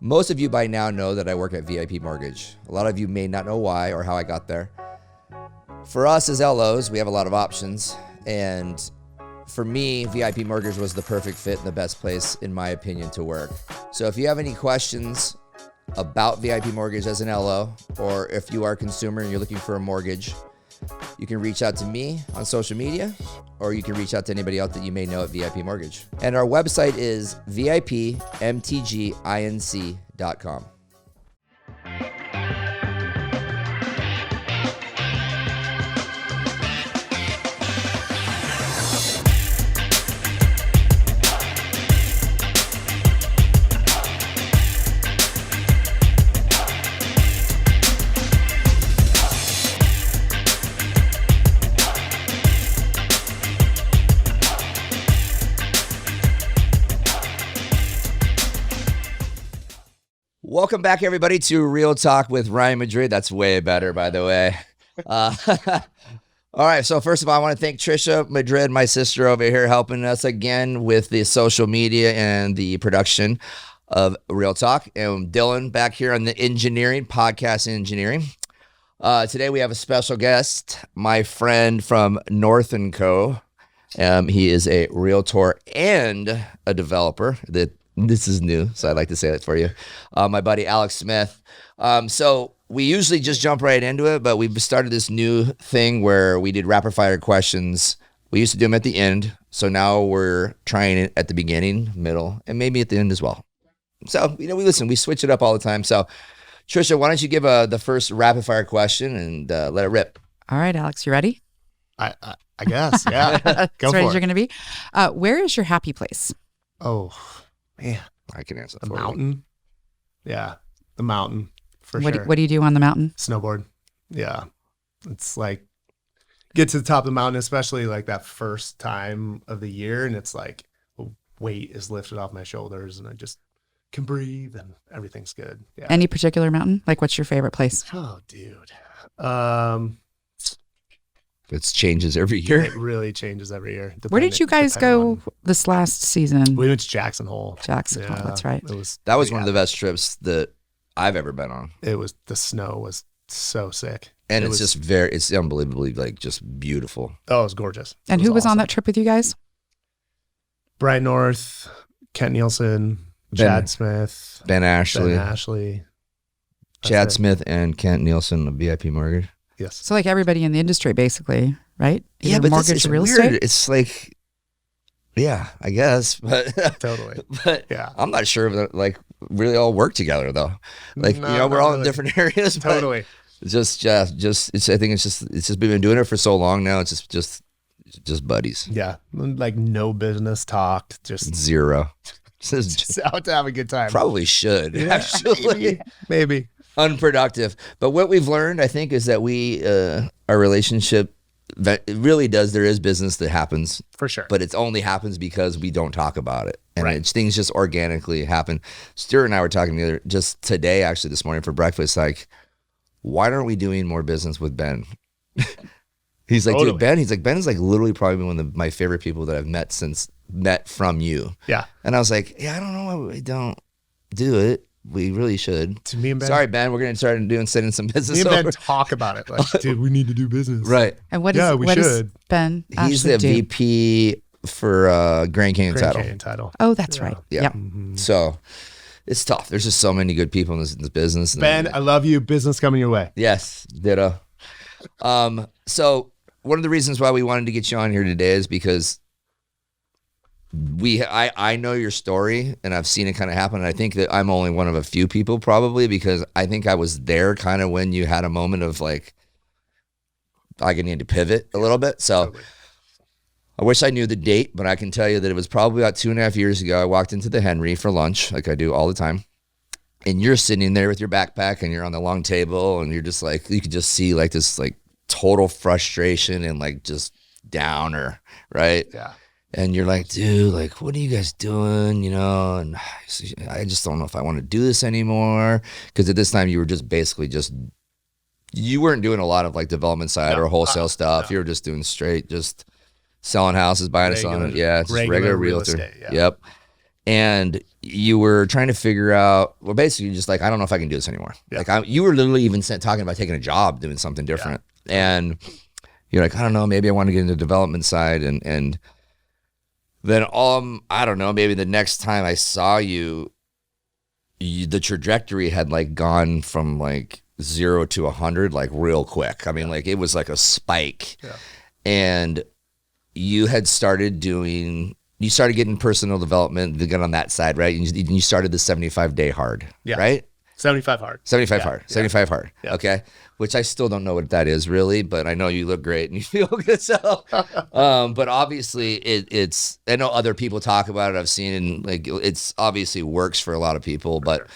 Most of you by now know that I work at VIP Mortgage. A lot of you may not know why or how I got there. For us as LOs, we have a lot of options, and for me, VIP Mortgage was the perfect fit and the best place, in my opinion, to work. So if you have any questions about VIP Mortgage as an LO, or if you are a consumer and you're looking for a mortgage, you can reach out to me on social media, or you can reach out to anybody else that you may know at VIP Mortgage. And our website is vipmtginc.com. Welcome back, everybody, to Real Talk with Ryan Madrid. That's way better, by the way. All right, so first of all, I want to thank Trisha Madrid, my sister over here, helping us again with the social media and the production of Real Talk. And Dylan back here on the engineering, podcast engineering. Today we have a special guest, my friend from North&Co. He is a realtor and a developer. This is new, so I'd like to say that for you. My buddy, Alex Smith. So we usually just jump right into it, but we've started this new thing where we did rapid fire questions. We used to do them at the end. So now we're trying it at the beginning, middle, and maybe at the end as well. So, we switch it up all the time. So Trisha, why don't you give the first rapid fire question and let it rip. All right, Alex, you ready? I guess, yeah. Go as ready for as you're going to be. Where is your happy place? Oh, man. I can answer that The for mountain. Yeah, the mountain, for sure. What do you do on the mountain? Snowboard. Yeah. It's like, get to the top of the mountain, especially like that first time of the year, and it's like a weight is lifted off my shoulders, and I just can breathe, and everything's good. Yeah. Any particular mountain? Like, what's your favorite place? Oh, dude. It changes every year. It really changes every year. Where did you guys go this last season? We went to Jackson Hole. Jackson Hole, that's right. That was one of the best trips that I've ever been on. The snow was so sick. And it's unbelievably just beautiful. Oh, it was gorgeous. And who was on that trip with you guys? Brian North, Kent Nielsen, Chad Smith, Ben Ashley, Chad Smith, and Kent Nielsen of VIP Mortgage. Yes. So like everybody in the industry, basically, right? Yeah, but mortgage, real weird. estate. It's like, yeah, I guess, but totally. But yeah, I'm not sure if that really all work together though. We're all in different areas. Totally. I think it's just we've been doing it for so long now. It's just buddies. Yeah, like no business talked. Just zero. Just out to have a good time. Probably should actually. Maybe. Unproductive. But what we've learned, I think, is that our relationship, that it really does, there is business that happens. For sure. But it only happens because we don't talk about it. And right. Things just organically happen. Stuart and I were talking together just today, actually, this morning for breakfast, like, why aren't we doing more business with Ben? He's like, dude, Ben is like literally probably one of my favorite people that I've met from you. Yeah. And I was like, yeah, I don't know why we don't do it. We really should. To me and Ben. Sorry, Ben. We're going to start sending some business Me and over. Ben talk about it. Like, dude, we need to do business. Right. And what is Ben He's the VP for Grand Canyon Title. Canyon Title. Oh, that's right. Yeah. Mm-hmm. So it's tough. There's just so many good people in this business. Ben, I love you. Business coming your way. Yes. Ditto. So one of the reasons why we wanted to get you on here today is because I know your story and I've seen it kind of happen. And I think that I'm only one of a few people probably, because I think I was there kind of when you had a moment of like, I need to pivot a little bit. So totally. I wish I knew the date, but I can tell you that it was probably about 2.5 years ago. I walked into the Henry for lunch like I do all the time. And you're sitting there with your backpack and you're on the long table and you're just like, you could just see like this like total frustration and like just downer, right? Yeah. And you're like, dude, like, what are you guys doing? And I just don't know if I want to do this anymore. Because at this time, you were just basically you weren't doing a lot of like development side or wholesale stuff. You were just doing straight, just selling houses, buying and selling it. Yeah, just regular realtor. Estate, yeah. Yep. and you were trying to figure out, well, basically just like, I don't know if I can do this anymore. Yeah. Like you were literally even talking about taking a job, doing something different. And you're like, I don't know, maybe I want to get into the development side. And then, I don't know, maybe the next time I saw you, the trajectory had like gone from like 0 to 100, like real quick. I mean, like it was like a spike. Yeah. And you started getting personal development to get on that side, right? And you started the 75-day hard, right? 75 hard. 75 Yeah. hard. 75 hard. Yeah. Okay. Which I still don't know what that is really, but I know you look great and you feel good. So, but obviously it's, I know other people talk about it. I've seen like, it's obviously works for a lot of people, but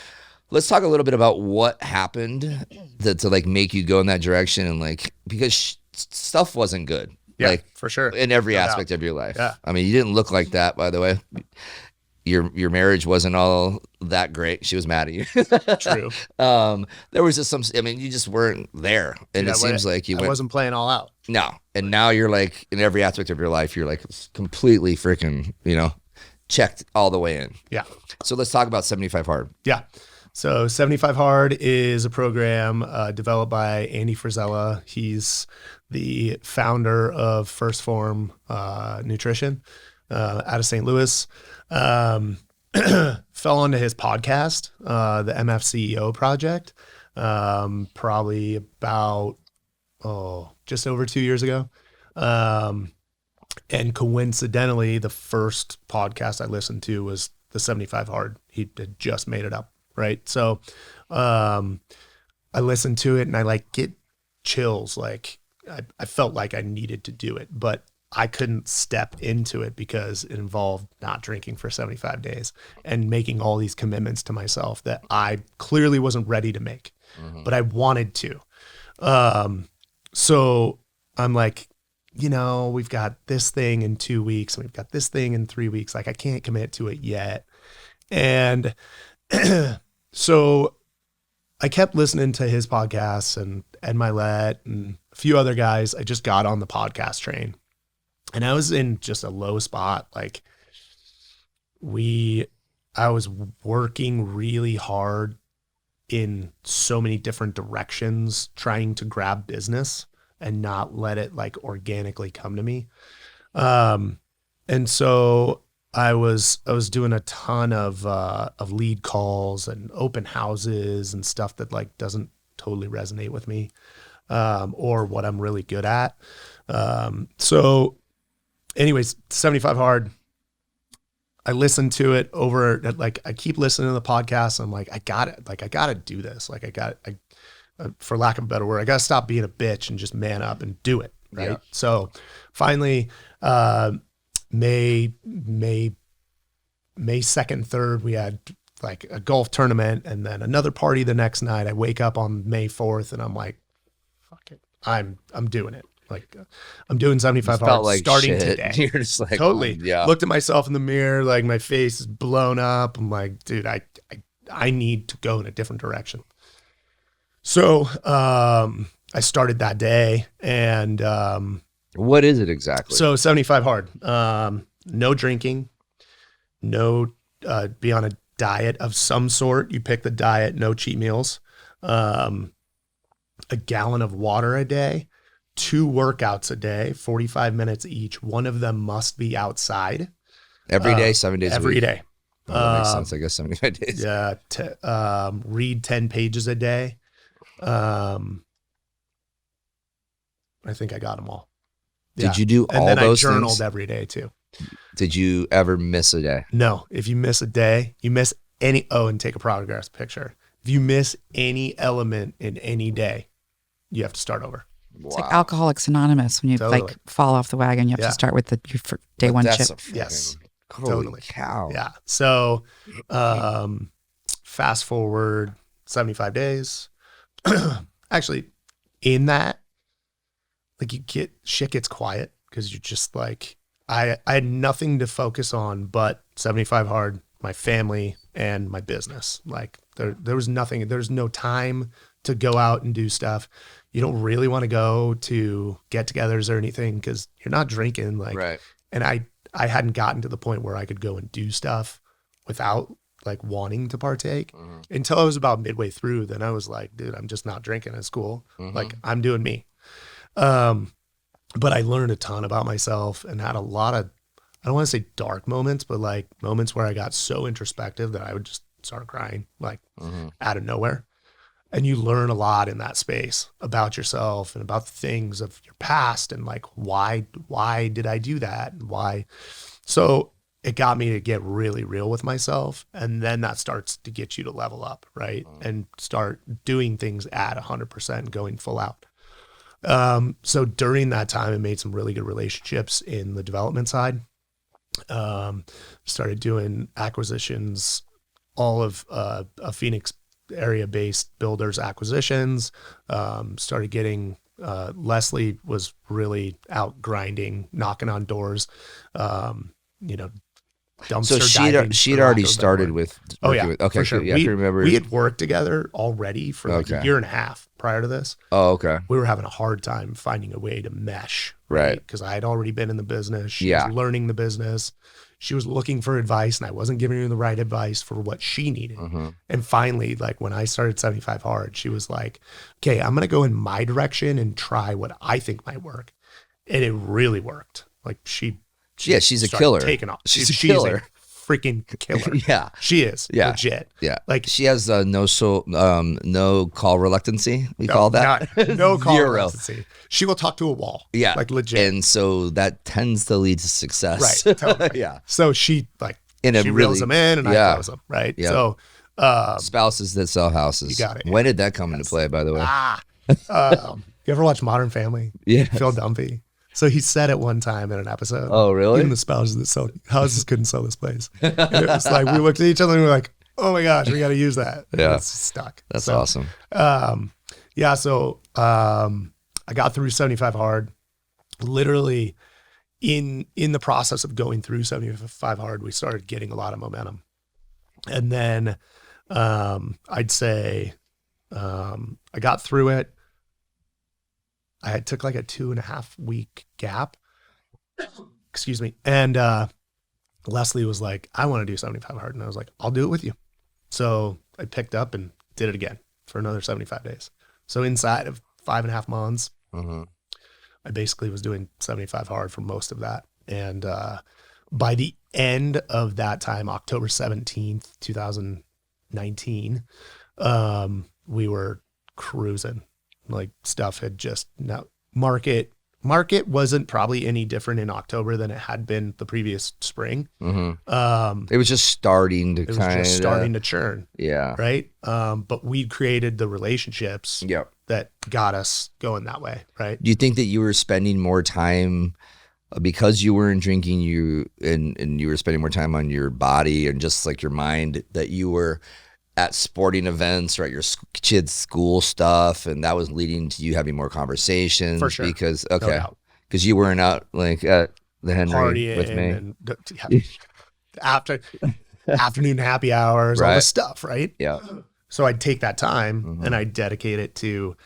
let's talk a little bit about what happened to like make you go in that direction. And like, because stuff wasn't good. Yeah, like for sure. In every aspect of your life. Yeah. I mean, you didn't look like that, by the way. Your marriage wasn't all that great. She was mad at you. True. There was just I mean, you just weren't there. And it seems like I wasn't playing all out. No. And now you're like, in every aspect of your life, you're like completely freaking, checked all the way in. Yeah. So let's talk about 75 Hard. Yeah. So 75 Hard is a program developed by Andy Frisella. He's the founder of First Form Nutrition out of St. Louis. Fell onto his podcast, the MFCEO Project, probably about, just over 2 years ago. And coincidentally, the first podcast I listened to was the 75 Hard. He had just made it up, right? So I listened to it and I like get chills. Like I felt like I needed to do it, but I couldn't step into it because it involved not drinking for 75 days and making all these commitments to myself that I clearly wasn't ready to make, but I wanted to. So I'm like, we've got this thing in 2 weeks and we've got this thing in 3 weeks. Like I can't commit to it yet. And so I kept listening to his podcasts and Ed Milet and a few other guys. I just got on the podcast train. And I was in just a low spot. Like I was working really hard in so many different directions, trying to grab business and not let it like organically come to me. And so I was doing a ton of lead calls and open houses and stuff that like doesn't totally resonate with me, or what I'm really good at. So anyways, 75 Hard, I listened to it over, like I keep listening to the podcast. I'm like, I got to do this. Like for lack of a better word, I got to stop being a bitch and just man up and do it. Right. Yeah. So finally, May 2nd, 3rd, we had like a golf tournament and then another party the next night. I wake up on May 4th and I'm like, fuck it. I'm doing it. Like I'm doing 75 Hard like starting shit. Today. You're just like, totally. Yeah. Looked at myself in the mirror, like my face is blown up. I'm like, dude, I need to go in a different direction. So, I started that day and, what is it exactly? So 75 Hard, no drinking, no, be on a diet of some sort. You pick the diet, no cheat meals, a gallon of water a day, 2 workouts a day, 45 minutes each. One of them must be outside. Every day, 7 days every a week. day. Oh, that makes sense. I guess 75 days. Yeah. Read 10 pages a day. I think I got them all. Did you do all those things? And then I journaled every day too. Did you ever miss a day? No. If you miss a day, you miss any, and take a progress picture. If you miss any element in any day, you have to start over. It's like Alcoholics Anonymous when you like fall off the wagon. You have to start with your day one chip. Yes. Holy cow. Yeah. So, fast forward 75 days. Actually, in that, like shit gets quiet because you're just like, I had nothing to focus on but 75 Hard, my family, and my business. Like there was nothing, there's no time to go out and do stuff. You don't really want to go to get-togethers or anything because you're not drinking. Like, right. And I hadn't gotten to the point where I could go and do stuff without like wanting to partake until I was about midway through. Then I was like, dude, I'm just not drinking. It's cool. Like I'm doing me. But I learned a ton about myself and had a lot of, I don't want to say dark moments, but like moments where I got so introspective that I would just start crying like out of nowhere. And you learn a lot in that space about yourself and about the things of your past and like, why did I do that? And why? So it got me to get really real with myself. And then that starts to get you to level up, right? And start doing things at 100%, going full out. So during that time, I made some really good relationships in the development side. Started doing acquisitions, all of a Phoenix area-based builders acquisitions. Started getting Lesleigh was really out grinding, knocking on doors. Dumpster So she'd already started with. Oh yeah, okay, for sure. Yeah, I can remember. We had worked together already for like a year and a half prior to this. Oh, okay. We were having a hard time finding a way to mesh, right? Because I had already been in the business. She was learning the business. She was looking for advice, and I wasn't giving her the right advice for what she needed. And finally, like when I started 75 Hard, she was like, "Okay, I'm gonna go in my direction and try what I think might work," and it really worked. Like she's a killer. Taking off. She's a killer. A freaking killer. Yeah, she is. Yeah, legit. Yeah, like she has no call reluctancy. We call that no call Zero. reluctancy. She will talk to a wall. Yeah, like legit. And so that tends to lead to success. Right. Totally. Yeah. So she reels them in and I close them. Right. Yeah. So spouses that sell houses. You got it. When did that come into play, by the way? You ever watch Modern Family? Yeah. Phil Dunphy. So he said it one time in an episode. Oh, really? Even the spouses that sell houses couldn't sell this place. And it was like, we looked at each other and we were like, oh my gosh, we got to use that. Yeah. It's stuck. That's awesome. So I got through 75 Hard. Literally in the process of going through 75 Hard, we started getting a lot of momentum. And then I'd say I got through it. I took like a 2.5 week gap. Excuse me. And Lesleigh was like, I want to do 75 Hard. And I was like, I'll do it with you. So I picked up and did it again for another 75 days. So inside of 5.5 months, I basically was doing 75 Hard for most of that. And by the end of that time, October 17th, 2019, we were cruising. Like stuff had just market wasn't probably any different in October than it had been the previous spring. It was just starting to churn. Yeah. Right. But we'd created the relationships that got us going that way. Right. Do you think that you were spending more time because you weren't drinking, and you were spending more time on your body and just like your mind, that you were at sporting events or at your kids' school stuff, and that was leading to you having more conversations? For sure. Because you weren't out like at the Henry partying with me and afternoon happy hours, all this stuff, right? Yeah. So I'd take that time and I'd dedicate it to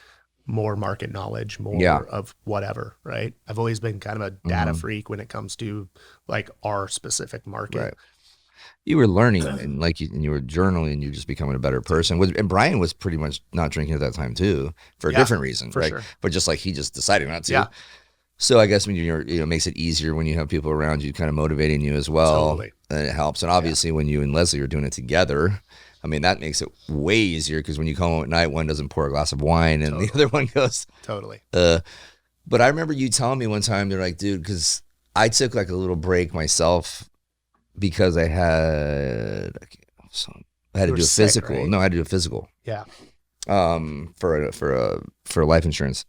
more market knowledge, more of whatever, right? I've always been kind of a data freak when it comes to like our specific market. Right. You were learning and you were journaling, and you're just becoming a better person. And Brian was pretty much not drinking at that time too, for a different reason, right? Sure. But just like he just decided not to. Yeah. So I guess when it makes it easier when you have people around you kind of motivating you as well. Totally. And it helps. And obviously when you and Lesleigh are doing it together, I mean, that makes it way easier, because when you come home at night, one doesn't pour a glass of wine and the other one goes. Totally. But I remember you telling me one time, they're like, dude, because I took like a little break myself because I had to do a physical. Right? No, I had to do a physical. Yeah. For life insurance.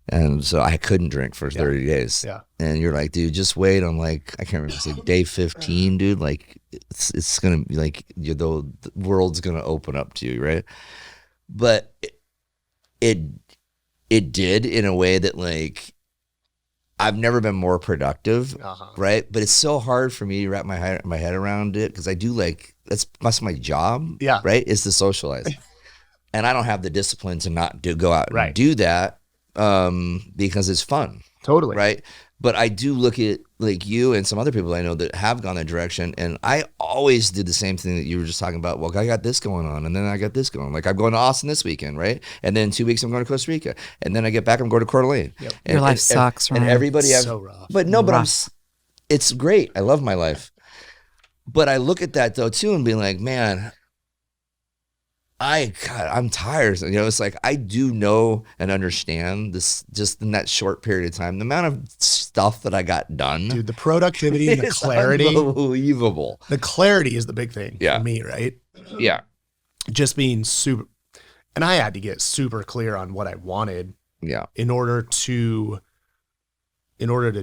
And so I couldn't drink for 30 days. Yeah. And you're like, dude, just wait. I'm like, I can't remember. It's like day 15, dude. Like it's going to be like, the world's going to open up to you. Right. But it did, in a way that like, I've never been more productive. Right. But it's so hard for me to wrap my head around it, because I do that's my job. Yeah. Right. Is to socialize. And I don't have the discipline to not go out and do that. Because it's fun. Totally. Right. But I do look at like you and some other people I know that have gone that direction. And I always did the same thing that you were just talking about. Well, I got this going on, and then I got this going. Like I'm going to Austin this weekend, right? And then 2 weeks I'm going to Costa Rica, and then I get back, I'm going to Coeur d'Alene. Yep. Your life sucks, right? And everybody, so rough. But no, but it's great. I love my life. But I look at that though too and be like, man, I'm tired. You know, it's like I do know and understand this just in that short period of time. The amount of stuff that I got done. Dude, the productivity and the clarity. Unbelievable. The clarity is the big thing for me, right? Yeah. Just being super, and I had to get super clear on what I wanted. Yeah. In order to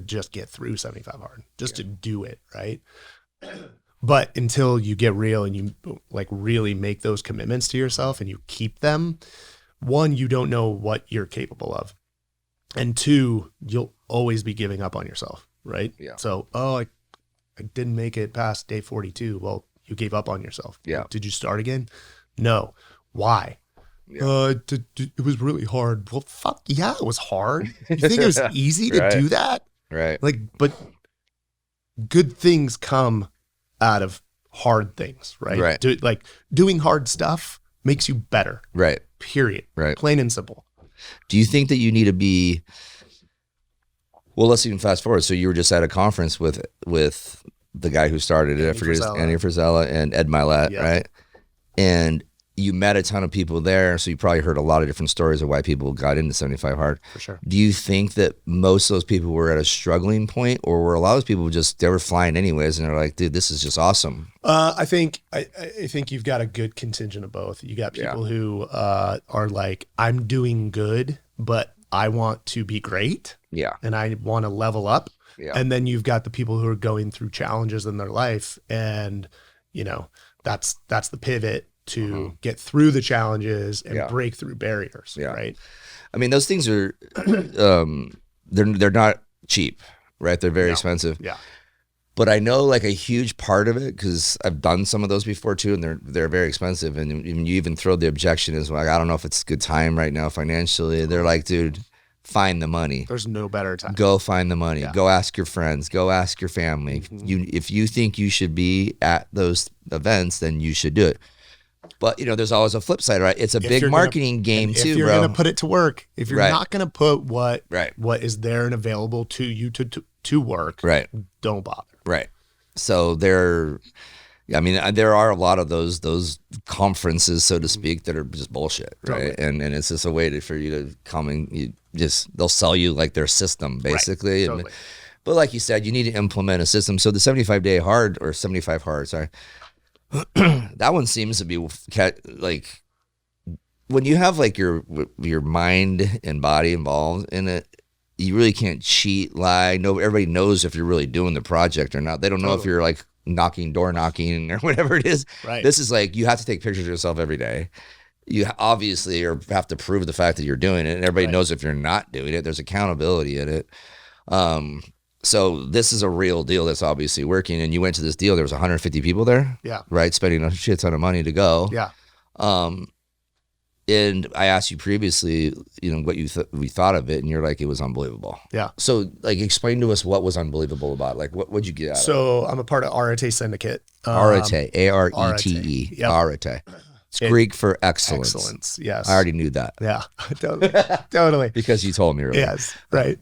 just get through 75 hard, just to do it, right? But until you get real and you like really make those commitments to yourself and you keep them, one, you don't know what you're capable of. And two, you'll always be giving up on yourself, right? Yeah. So, I didn't make it past day 42. Well, you gave up on yourself. Yeah. Did you start again? No. Why? Yeah. It was really hard. Well, fuck yeah, it was hard. You think it was easy to do that? Right. Like, but good things come out of hard things, right? Right. Doing hard stuff makes you better. Right. Period. Right. Plain and simple. Do you think that you need to be, well, let's even fast forward. So you were just at a conference with the guy who started it. I forget his Andy Frisella and Ed Milet, right? And you met a ton of people there, so you probably heard a lot of different stories of why people got into 75 hard. For sure. Do you think that most of those people were at a struggling point, or were a lot of those people they were flying anyways, and they're like, dude, this is just awesome? I think you've got a good contingent of both. You got people who are like, I'm doing good, but I want to be great. Yeah. And I want to level up. Yeah. And then you've got the people who are going through challenges in their life, and that's the pivot to get through the challenges and break through barriers, right? I mean, those things are, they're not cheap, right? They're very expensive. Yeah. But I know like a huge part of it, because I've done some of those before too, and they're very expensive. And you even throw the objection as well, like, I don't know if it's a good time right now financially. They're like, dude, find the money. There's no better time. Go find the money. Go ask your friends. Go ask your family. If you think you should be at those events, then you should do it. But, there's always a flip side, right? It's a big marketing game too, bro. If you're going to put it to work, if you're not going to put what is there and available to you to work, don't bother. Right. So there are a lot of those conferences, so to speak, that are just bullshit, right? Totally. And it's just a way for you to come and they'll sell you like their system, basically. Right. Totally. But like you said, you need to implement a system. So the 75 hard, sorry. That one seems to be like when you have like your mind and body involved in it, you really can't cheat, lie. No, everybody knows if you're really doing the project or not. They don't know if you're like door knocking or whatever it is. Right. This is like, you have to take pictures of yourself every day. You obviously have to prove the fact that you're doing it, and everybody knows if you're not doing it. There's accountability in it. So this is a real deal that's obviously working. And you went to this deal, there was 150 people there. Yeah. Right. Spending a shit ton of money to go. Yeah. And I asked you previously, what we thought of it, and you're like, it was unbelievable. Yeah. So like, explain to us what was unbelievable about it. Like, what'd you get out of it? So I'm a part of Arete Syndicate. Arete, Arete. Yep. Arete. It's Greek for excellence. Excellence, yes. I already knew that. Yeah, totally. Because you told me earlier. Yes, right.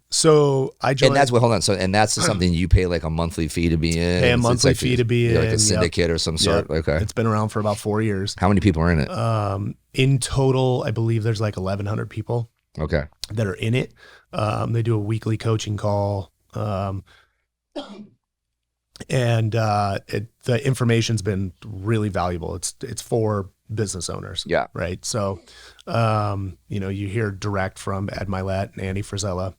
So I joined. And that's hold on. So, and that's something you pay like a monthly fee to be in. Pay a monthly fee to be in. Like a syndicate or some sort. Okay. It's been around for about 4 years. How many people are in it? In total, I believe there's like 1,100 people. Okay. That are in it. They do a weekly coaching call. And the information's been really valuable. It's for business owners. Yeah. Right. So, you hear direct from Ed Milet and Andy Frisella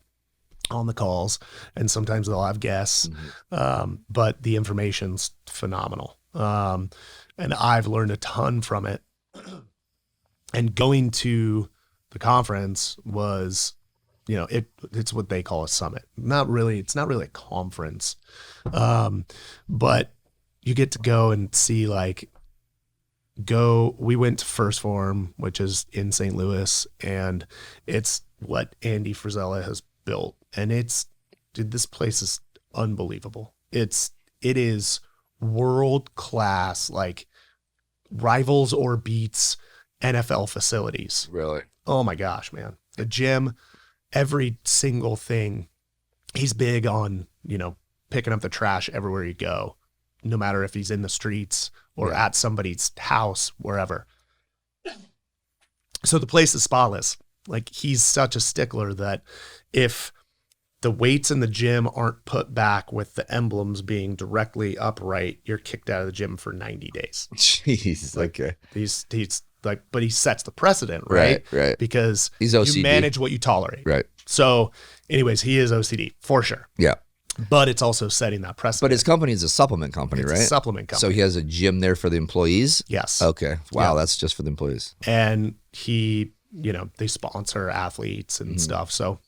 on the calls, and sometimes they'll have guests. But the information's phenomenal. And I've learned a ton from it. And going to the conference was, it's what they call a summit. It's not really a conference. But you get to go and see we went to First Form, which is in St. Louis, and it's what Andy Frisella has built. And it's dude, this place is unbelievable. It is world class, like rivals or beats NFL facilities. Really? Oh my gosh, man. The gym, every single thing. He's big on, picking up the trash everywhere you go, no matter if he's in the streets or at somebody's house, wherever. So the place is spotless. Like, he's such a stickler that if the weights in the gym aren't put back with the emblems being directly upright, you're kicked out of the gym for 90 days. Jeez. Like, Okay. He's like, but he sets the precedent, right? Right. Because He's OCD. you manage what you tolerate. Right. So anyways, he is OCD for sure. Yeah. But it's also setting that precedent. But his company is a supplement company, It's right? a supplement company. So he has a gym there for the employees? Yes. Okay. Wow. Yeah. That's just for the employees. And he, they sponsor athletes and stuff. So,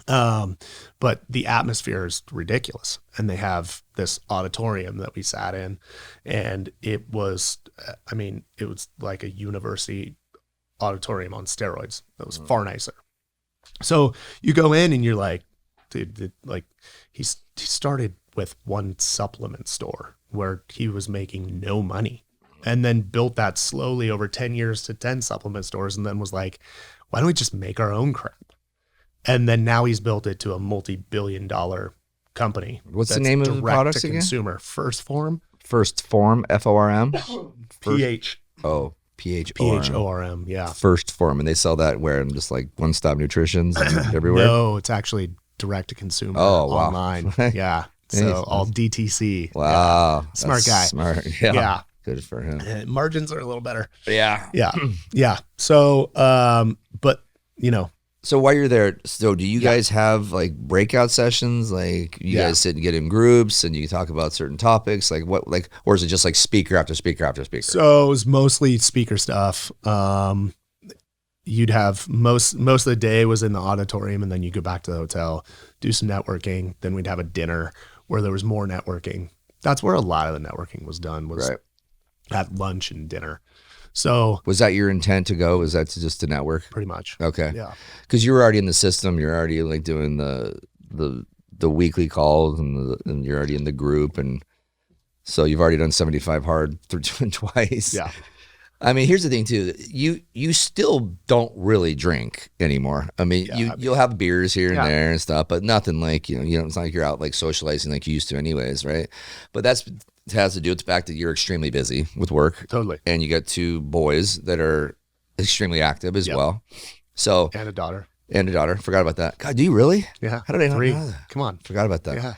but the atmosphere is ridiculous. And they have this auditorium that we sat in, and it was like a university auditorium on steroids. That was far nicer. So you go in and you're like, dude, like he started with one supplement store where he was making no money, and then built that slowly over 10 years to 10 supplement stores, and then was like, why don't we just make our own crap? And then now he's built it to a multi-billion-dollar company. What's the name of the products again? Consumer. First Form. First Form, FORM? PH. Oh, PHORM. PHORM, yeah. First Form. And they sell that where? In just like One Stop Nutritions and everywhere? No, it's actually direct to consumer. Oh, wow. Online. Yeah. So Nice. all DTC. Wow. Yeah. Smart That's guy. Smart. Yeah. Yeah. Good for him. Margins are a little better. Yeah. Yeah. Yeah. So, but So while you're there, so do you guys have like breakout sessions? Like you guys sit and get in groups and you talk about certain topics? Like what, like, or is it just like speaker after speaker after speaker? So it was mostly speaker stuff. You'd have most of the day was in the auditorium, and then you go back to the hotel, do some networking. Then we'd have a dinner where there was more networking. That's where a lot of the networking was done, was at lunch and dinner. So was that your intent to go? Was that just to network? pretty much. Okay. Yeah. Because you were already in the system. You're already like doing the weekly calls and you're already in the group. And so you've already done 75 hard through twice. Yeah. I mean, here's the thing too. You still don't really drink anymore. I mean, you'll have beers here and there and stuff, but nothing like, it's not like you're out like socializing like you used to anyways, right? But it has to do with the fact that you're extremely busy with work. Totally. And you got two boys that are extremely active as well. So And a daughter. Forgot about that. God, do you really? Yeah. How did I not 3. know that? Come on. Forgot about that.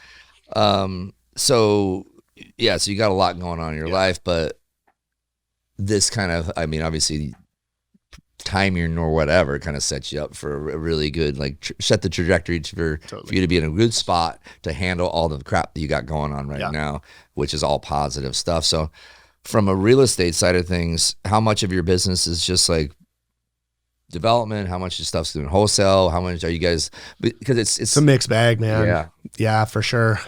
Yeah. So you got a lot going on in your life, but this kind of, I mean, obviously timing or whatever kind of sets you up for a really good, like set the trajectory for you to be in a good spot to handle all the crap that you got going on right now, which is all positive stuff. So from a real estate side of things, how much of your business is just like development? How much of stuff's doing wholesale? How much are you guys, because it's a mixed bag, man. Yeah. Yeah, for sure.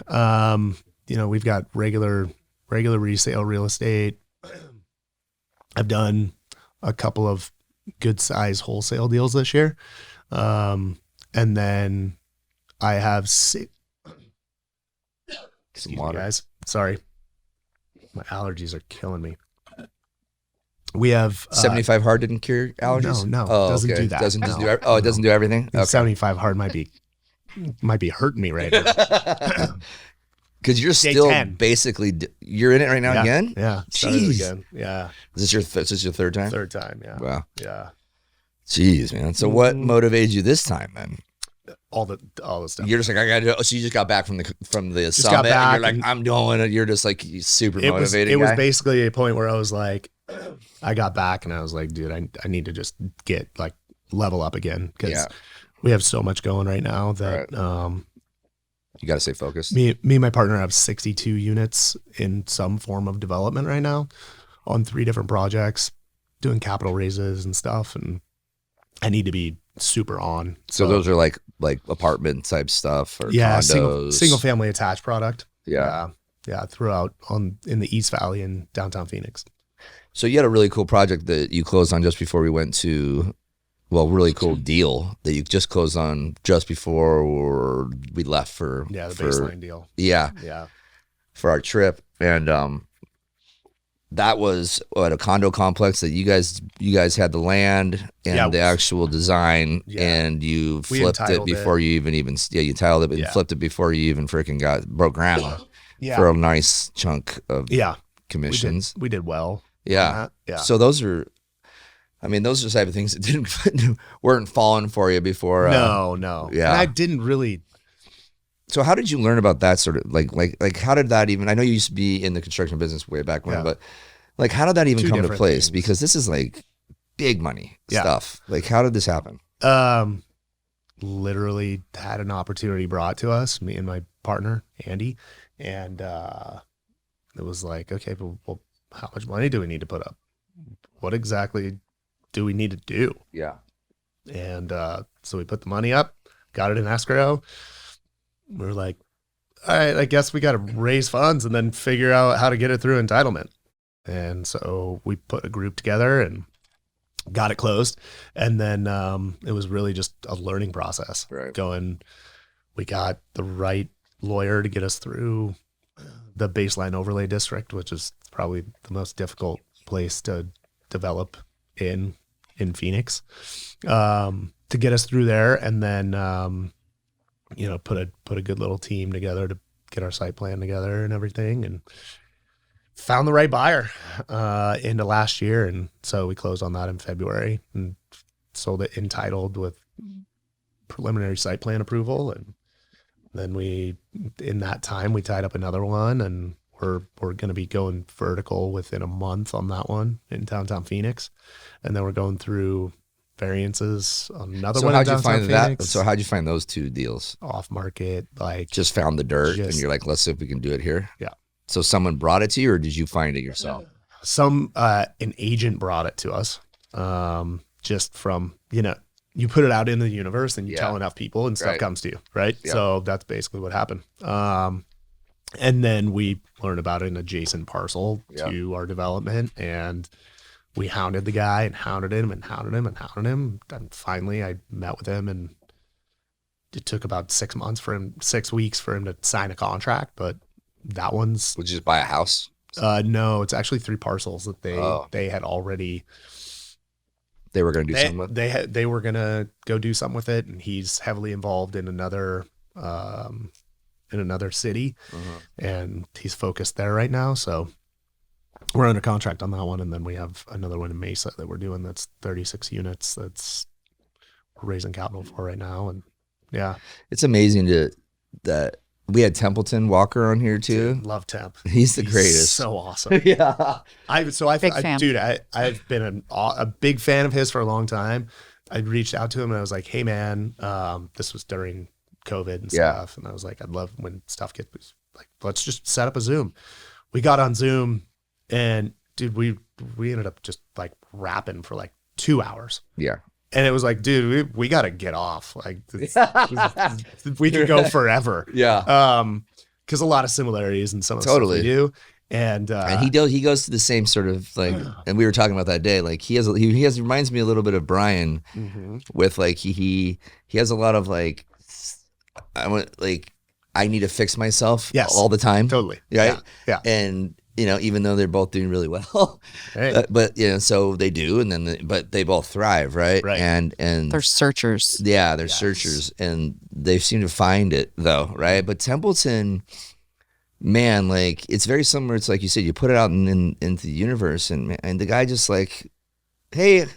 We've got regular resale real estate. I've done a couple of good size wholesale deals this year. And then I have excuse me, guys. Sorry. My allergies are killing me. We have 75 hard didn't cure allergies? No, oh, it doesn't okay. do that. Doesn't just do it doesn't do everything? Okay. 75 hard might be hurting me right now. Because you're still basically, you're in it right now again? Yeah. Jeez. Again. Yeah. Is this your third time? Third time, yeah. Wow. Yeah. Jeez, man. So what motivated you this time, then? All the stuff. You're just like, I got to do it. So you just got back from the summit and you're like, I'm doing it. You're just like super motivated. It was basically a point where I was like, I got back and I was like, dude, I need to just get like level up again. Because we have so much going right now that, you got to stay focused. Me and my partner have 62 units in some form of development right now on 3 different projects, doing capital raises and stuff. And I need to be super on. So those are like apartment type stuff or condos? Single family attached product. Yeah. Throughout in the East Valley in downtown Phoenix. So you had a really cool project that you closed on just before we went to really cool deal that you just closed on just before we left for the baseline deal. Yeah. For our trip. And that was a condo complex that you guys had the land and the actual design, and you flipped it before you even you entitled it and flipped it before you even freaking broke ground for a nice chunk of commissions. We did well. Yeah. So those are the type of things that weren't falling for you before. No. Yeah. And I didn't really. So how did you learn about that sort of like how did that even, I know you used to be in the construction business way back when, but like how did that even come to place? Because this is like big money stuff. Like how did this happen? Literally had an opportunity brought to us, me and my partner, Andy. And it was like, okay, well, how much money do we need to put up? What exactly do we need to do? Yeah. And so we put the money up, got it in escrow. We're like, all right, I guess we got to raise funds and then figure out how to get it through entitlement. And so we put a group together and got it closed. And then it was really just a learning process. Right. We got the right lawyer to get us through the baseline overlay district, which is probably the most difficult place to develop in Phoenix, to get us through there. And then, put a good little team together to get our site plan together and everything, and found the right buyer into last year. And so we closed on that in February and sold it entitled with preliminary site plan approval. And then in that time, we tied up another one, and we're going to be going vertical within a month on that one in downtown Phoenix. And then we're going through variances on another one. How'd you find Phoenix. So how'd you find those two deals? Off market, like just found the dirt and you're like, let's see if we can do it here. Yeah. So someone brought it to you, or did you find it yourself? An agent brought it to us. Just from, you put it out into the universe and you tell enough people and stuff comes to you. Right. Yeah. So that's basically what happened. And then we learned about an adjacent parcel to our development, and we hounded the guy and hounded him and hounded him and hounded him. And finally I met with him, and it took about 6 weeks for him to sign a contract. But that one's... Would you just buy a house? No, it's actually 3 parcels that they had already... They were going to do something with it? They were going to go do something with it, and he's heavily involved in another city, and he's focused there right now. So we're under contract on that one, and then we have another one in Mesa that we're doing that's 36 units that's we're raising capital for right now. And yeah, it's amazing that we had Templeton Walker on here too. Dude, love Temp. He's the greatest. So awesome. Yeah. I've been a big fan of his for a long time. I reached out to him and I was like, hey man, this was during COVID and stuff. And I was like, I'd love when stuff gets like, let's just set up a Zoom. We got on Zoom, and dude, we ended up just like rapping for like 2 hours. Yeah. And it was like, dude, we got to get off. Like, we could go forever. Yeah. Because a lot of similarities in some of the stuff we do. And he goes to the same sort of like, and we were talking about that day. Like he reminds me a little bit of Brian, with like he has a lot of like, I need to fix myself all the time. Totally. Right. Yeah. And even though they're both doing really well, but so they do, and then but they both thrive, right? Right. And they're searchers. Yeah, they're searchers, and they seem to find it though, right? But Templeton, man, like it's very similar. It's like you said, you put it out into the universe, and the guy just like, hey,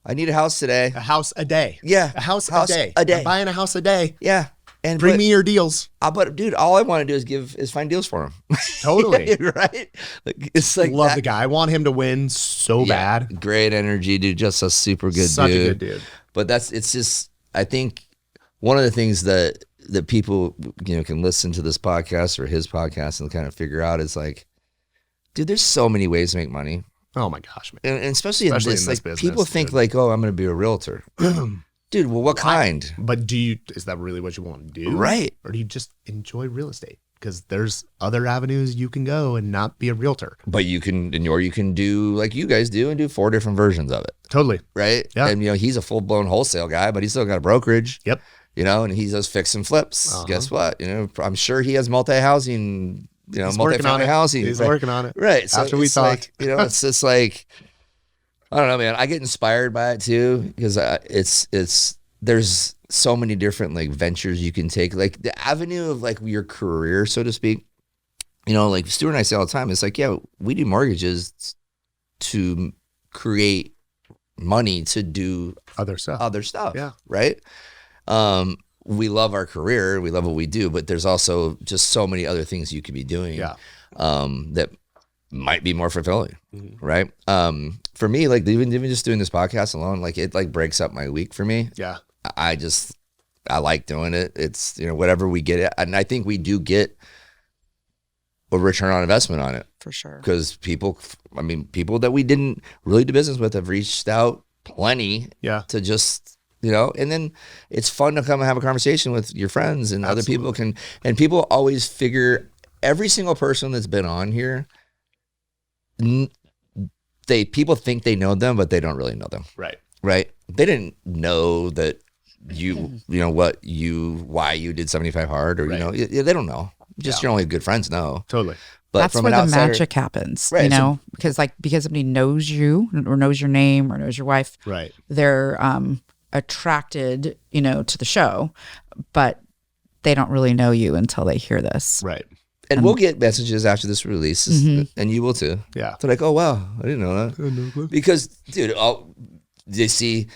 I need a house today. A house a day. Yeah, a house a day. I'm buying a house a day. Yeah. And bring me your deals. But dude, all I want to do is find deals for him. Totally. Right? Like, it's like love the guy. I want him to win so bad. Great energy, dude. Just a super good dude. Such a good dude. But it's just, I think one of the things that people, can listen to this podcast or his podcast and kind of figure out is like, dude, there's so many ways to make money. Oh my gosh, man. And especially in this like, business, people think dude. like, oh, I'm going to be a realtor. Dude, well, what kind? But is that really what you want to do? Right. Or do you just enjoy real estate? Because there's other avenues you can go and not be a realtor. But you can do like you guys do and do 4 different versions of it. Totally. right? Yeah. And he's a full blown wholesale guy, but he's still got a brokerage. Yep. And he does fix and flips. Guess what? I'm sure he has multi-housing, He's working on multi-family it. housing. He's right? working on it. Right. So After we it's talked. like, it's just like, I don't know, man. I get inspired by it too, because there's so many different like ventures you can take, like the avenue of like your career, so to speak. Like Stuart and I say all the time, it's like, yeah, we do mortgages to create money to do Other stuff. Yeah. Right. We love our career. We love what we do, but there's also just so many other things you could be doing. Yeah. That might be more fulfilling. Mm-hmm. Right. For me, like even just doing this podcast alone, like it like breaks up my week for me. Yeah. I like doing it. It's, whatever we get it. And I think we do get a return on investment on it. For sure. Because people that we didn't really do business with have reached out plenty to just, and then it's fun to come and have a conversation with your friends and other people and people always figure every single person that's been on here, people think they know them, but they don't really know them. Right. Right. They didn't know that why you did 75 hard or, they don't know. Just your only good friends know. Totally. But that's from where an the outsider, magic happens, right, because somebody knows you or knows your name or knows your wife. Right. They're attracted, to the show, but they don't really know you until they hear this. Right. And we'll get messages after this release, and you will too. Yeah. They're like, oh, wow, I didn't know that. Because, dude, they see,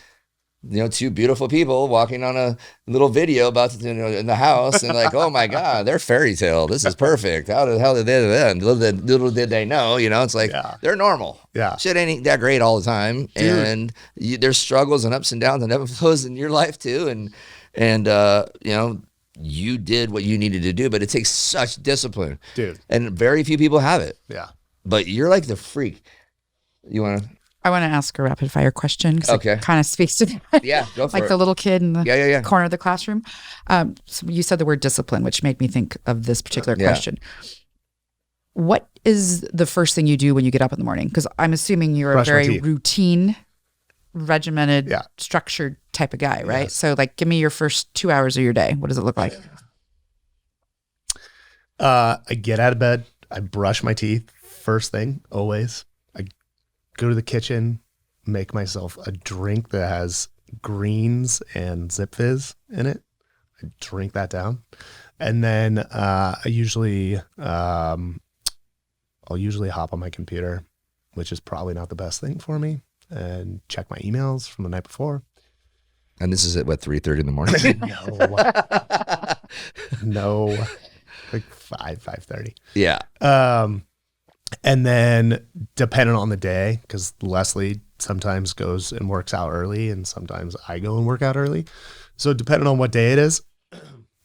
two beautiful people walking on a little video about, in the house and like, oh my God, they're fairy tale. This is perfect. How the hell did they do that? Little did they know, it's like, they're normal. Yeah. Shit ain't that great all the time. Dude. And there's struggles and ups and downs and ebb and flows in your life too. And you did what you needed to do, but it takes such discipline. Dude. And very few people have it. Yeah. But you're like the freak. I want to ask a rapid fire question because it kind of speaks to that. Yeah, go for like it. the little kid in the corner of the classroom. So you said the word discipline, which made me think of this particular question. What is the first thing you do when you get up in the morning? Because I'm assuming you're a very routine, regimented, structured type of guy, right? Yes. So like, give me your first 2 hours of your day. What does it look like? I get out of bed. I brush my teeth first thing, always. Go to the kitchen, make myself a drink that has greens and Zip Fizz in it. I drink that down. And then I'll usually hop on my computer, which is probably not the best thing for me, and check my emails from the night before. And this is at 3:30 in the morning? No, like 5:30. Yeah. And then depending on the day, because Lesleigh sometimes goes and works out early and sometimes I go and work out early. So depending on what day it is,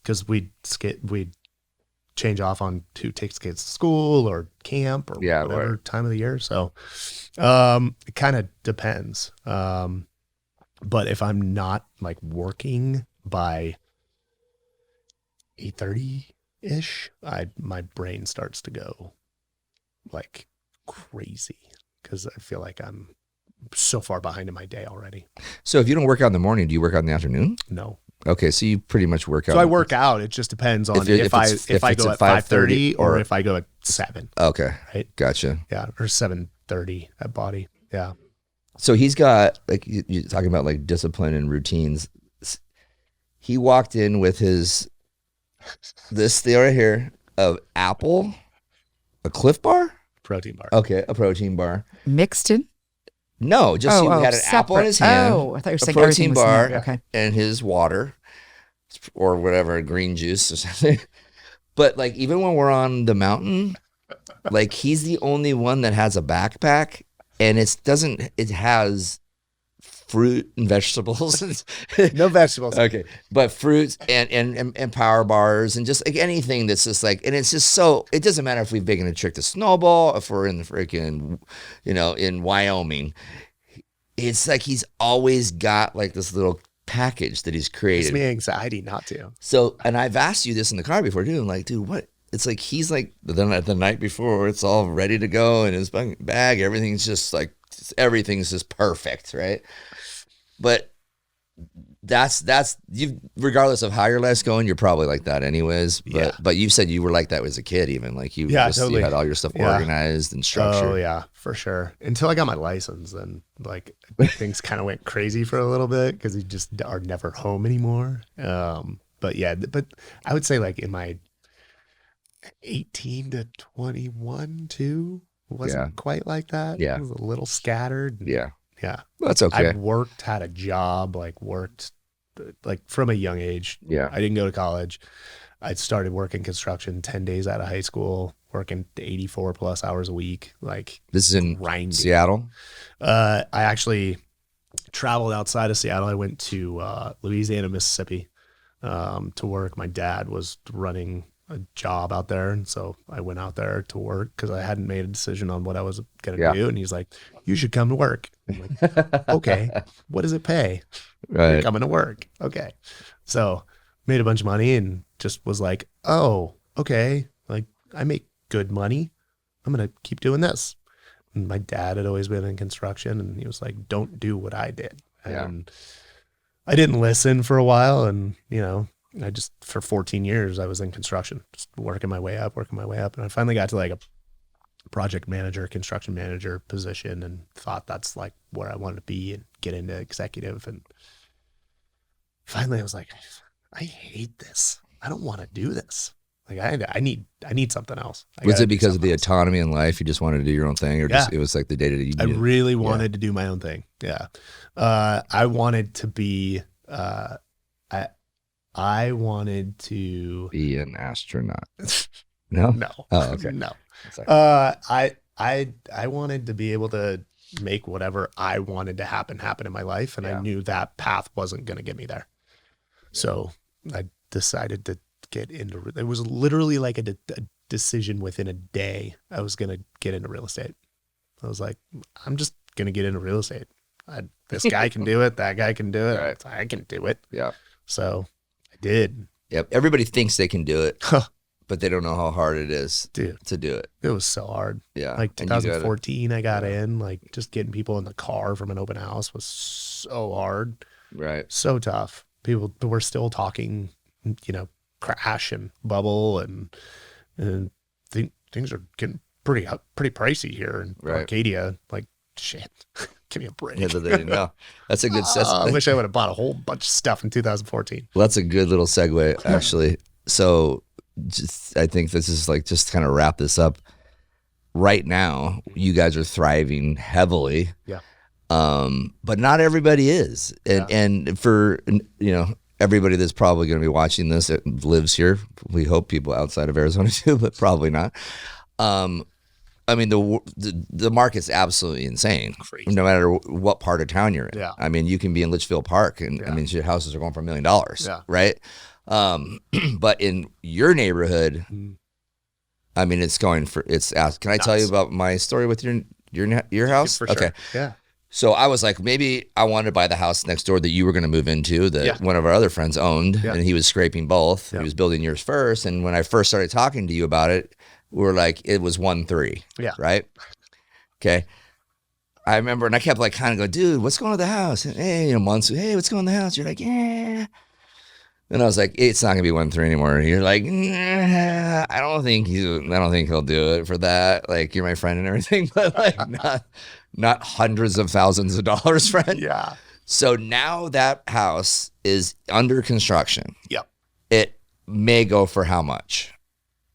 because we change off on to take kids to school or camp or whatever time of the year. So it kind of depends. But if I'm not like working by 8:30-ish, my brain starts to go like crazy because I feel like I'm so far behind in my day already. So if you don't work out in the morning, do you work out in the afternoon? No. Okay, so you pretty much work out. So I work out. It just depends on if I go at 5:30 or if I go at 7. Okay, right. Gotcha. Yeah, or 7:30 at Body. Yeah. So he's got, like, you're talking about like discipline and routines. He walked in with this thing right here of apple, a Cliff Bar, protein bar. Okay, a protein bar mixed in. No, just he had an apple in his hand. Oh, I thought you were saying a protein bar, okay, and his water or whatever, green juice or something. But like, even when we're on the mountain, like he's the only one that has a backpack, and it has fruit and vegetables. No vegetables. Okay, but fruits and power bars and just like anything that's just like, and it's just so, it doesn't matter if we've taken a trick to snowball, if we're in the freaking, in Wyoming. It's like he's always got like this little package that he's created. Gives me anxiety not to. So, and I've asked you this in the car before too. I'm like, dude, what? It's like he's like the night before, it's all ready to go in his bag. Everything's just like everything's just perfect, right? But that's you. Regardless of how your life's going, you're probably like that anyways. But you said you were like that as a kid, even like you. Totally. You had all your stuff organized and structured. Oh yeah, for sure. Until I got my license, and like things kind of went crazy for a little bit because you just are never home anymore. But I would say like in my 18 to 21 too wasn't quite like that. Yeah, it was a little scattered. Yeah. That's okay. I worked, had a job, worked from a young age. Yeah. I didn't go to college. I started working construction 10 days out of high school, working 84 plus hours a week. This is in grinding. Seattle? I actually traveled outside of Seattle. I went to Louisiana, Mississippi to work. My dad was running a job out there, and so I went out there to work because I hadn't made a decision on what I was going to do. And he's like, "You should come to work." I'm like, "Okay, what does it pay?" Right, "You're coming to work." Okay, so made a bunch of money and just was like, "Oh, okay, I make good money. I'm gonna keep doing this." And my dad had always been in construction, and he was like, "Don't do what I did." And I didn't listen for a while, and I just, for 14 years, I was in construction, just working my way up. And I finally got to a project manager, construction manager position, and thought that's where I wanted to be and get into executive. And finally I was like, I hate this. I don't want to do this. I need something else. Was it because of the autonomy in life? You just wanted to do your own thing, or just, it was like the day-to-day? I really wanted to do my own thing. Yeah. I wanted to be, I wanted to be an astronaut. No? No. Oh, okay. No. I wanted to be able to make whatever I wanted to happen in my life. And I knew that path wasn't going to get me there. So I decided to get into, it was literally like a decision within a day. I was going to get into real estate. I was like, I'm just going to get into real estate. This guy can do it. That guy can do it. Right. I can do it. Yeah. So I did. Yep. Everybody thinks they can do it, but they don't know how hard it is to do it. It was so hard. Yeah. 2014, I got in, just getting people in the car from an open house was so hard. Right. So tough. People were still talking, crash and bubble and things are getting pretty pricey here in Arcadia. Shit, give me a break. Yeah, they didn't know. That's a good. I wish I would have bought a whole bunch of stuff in 2014. Well, that's a good little segue, actually. So, I think this is just kind of wrap this up. Right now, you guys are thriving heavily. Yeah. But not everybody is, and for everybody that's probably going to be watching this that lives here, we hope people outside of Arizona too, but probably not. I mean, the market's absolutely insane. Crazy. No matter what part of town you're in. Yeah. I mean, you can be in Litchfield Park, and I mean, your houses are going for $1 million, right? But in your neighborhood, I mean, it's going for Can I tell you about my story with your house? For sure. Okay. Yeah. So I was like, maybe I wanted to buy the house next door that you were going to move into, that one of our other friends owned, and he was scraping both. He was building yours first, and when I first started talking to you about it, we were like, it was 1.3. Yeah. Right? Okay. I remember, and I kept kind of going, dude, what's going on with the house? And hey, months, hey, what's going on with the house? You're like, yeah. And I was like, it's not gonna be 1.3 anymore. And you're like, nah, I don't think he'll do it for that. You're my friend and everything, but not hundreds of thousands of dollars, friend. Yeah. So now that house is under construction. Yep. It may go for how much?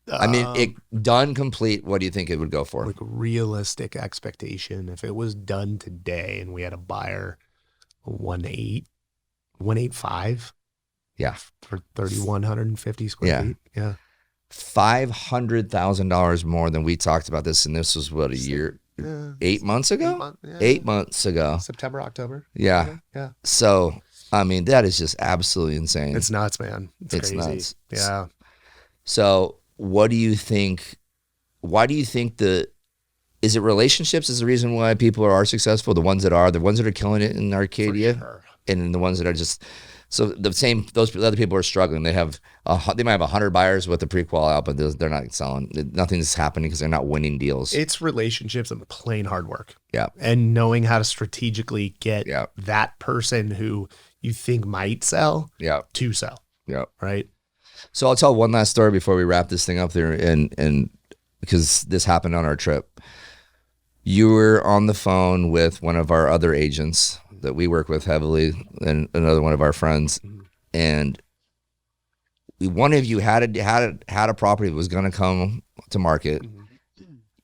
I mean, it done complete. What do you think it would go for? Realistic expectation. If it was done today and we had a buyer, 1.85. Yeah. For 3,150 square feet. Yeah. $500,000 more than we talked about this. And this was what, a year, 8 months ago? 8 months ago. September, October. Yeah. Yeah. So, I mean, that is just absolutely insane. It's nuts, man. It's crazy. Nuts. Yeah. So what do you think, why do you think is it relationships is the reason why people are successful? The ones that are killing it in Arcadia? For sure. And the ones that are just So those other people are struggling. They might have 100 buyers with the pre-qual out, but they're not selling. Nothing's happening because they're not winning deals. It's relationships and plain hard work. Yeah. And knowing how to strategically get Yeah. that person who you think might sell Yeah. to sell. Yeah. Right. So I'll tell one last story before we wrap this thing up there, and because this happened on our trip. You were on the phone with one of our other agents that we work with heavily, and another one of our friends, and one of you had a property that was going to come to market.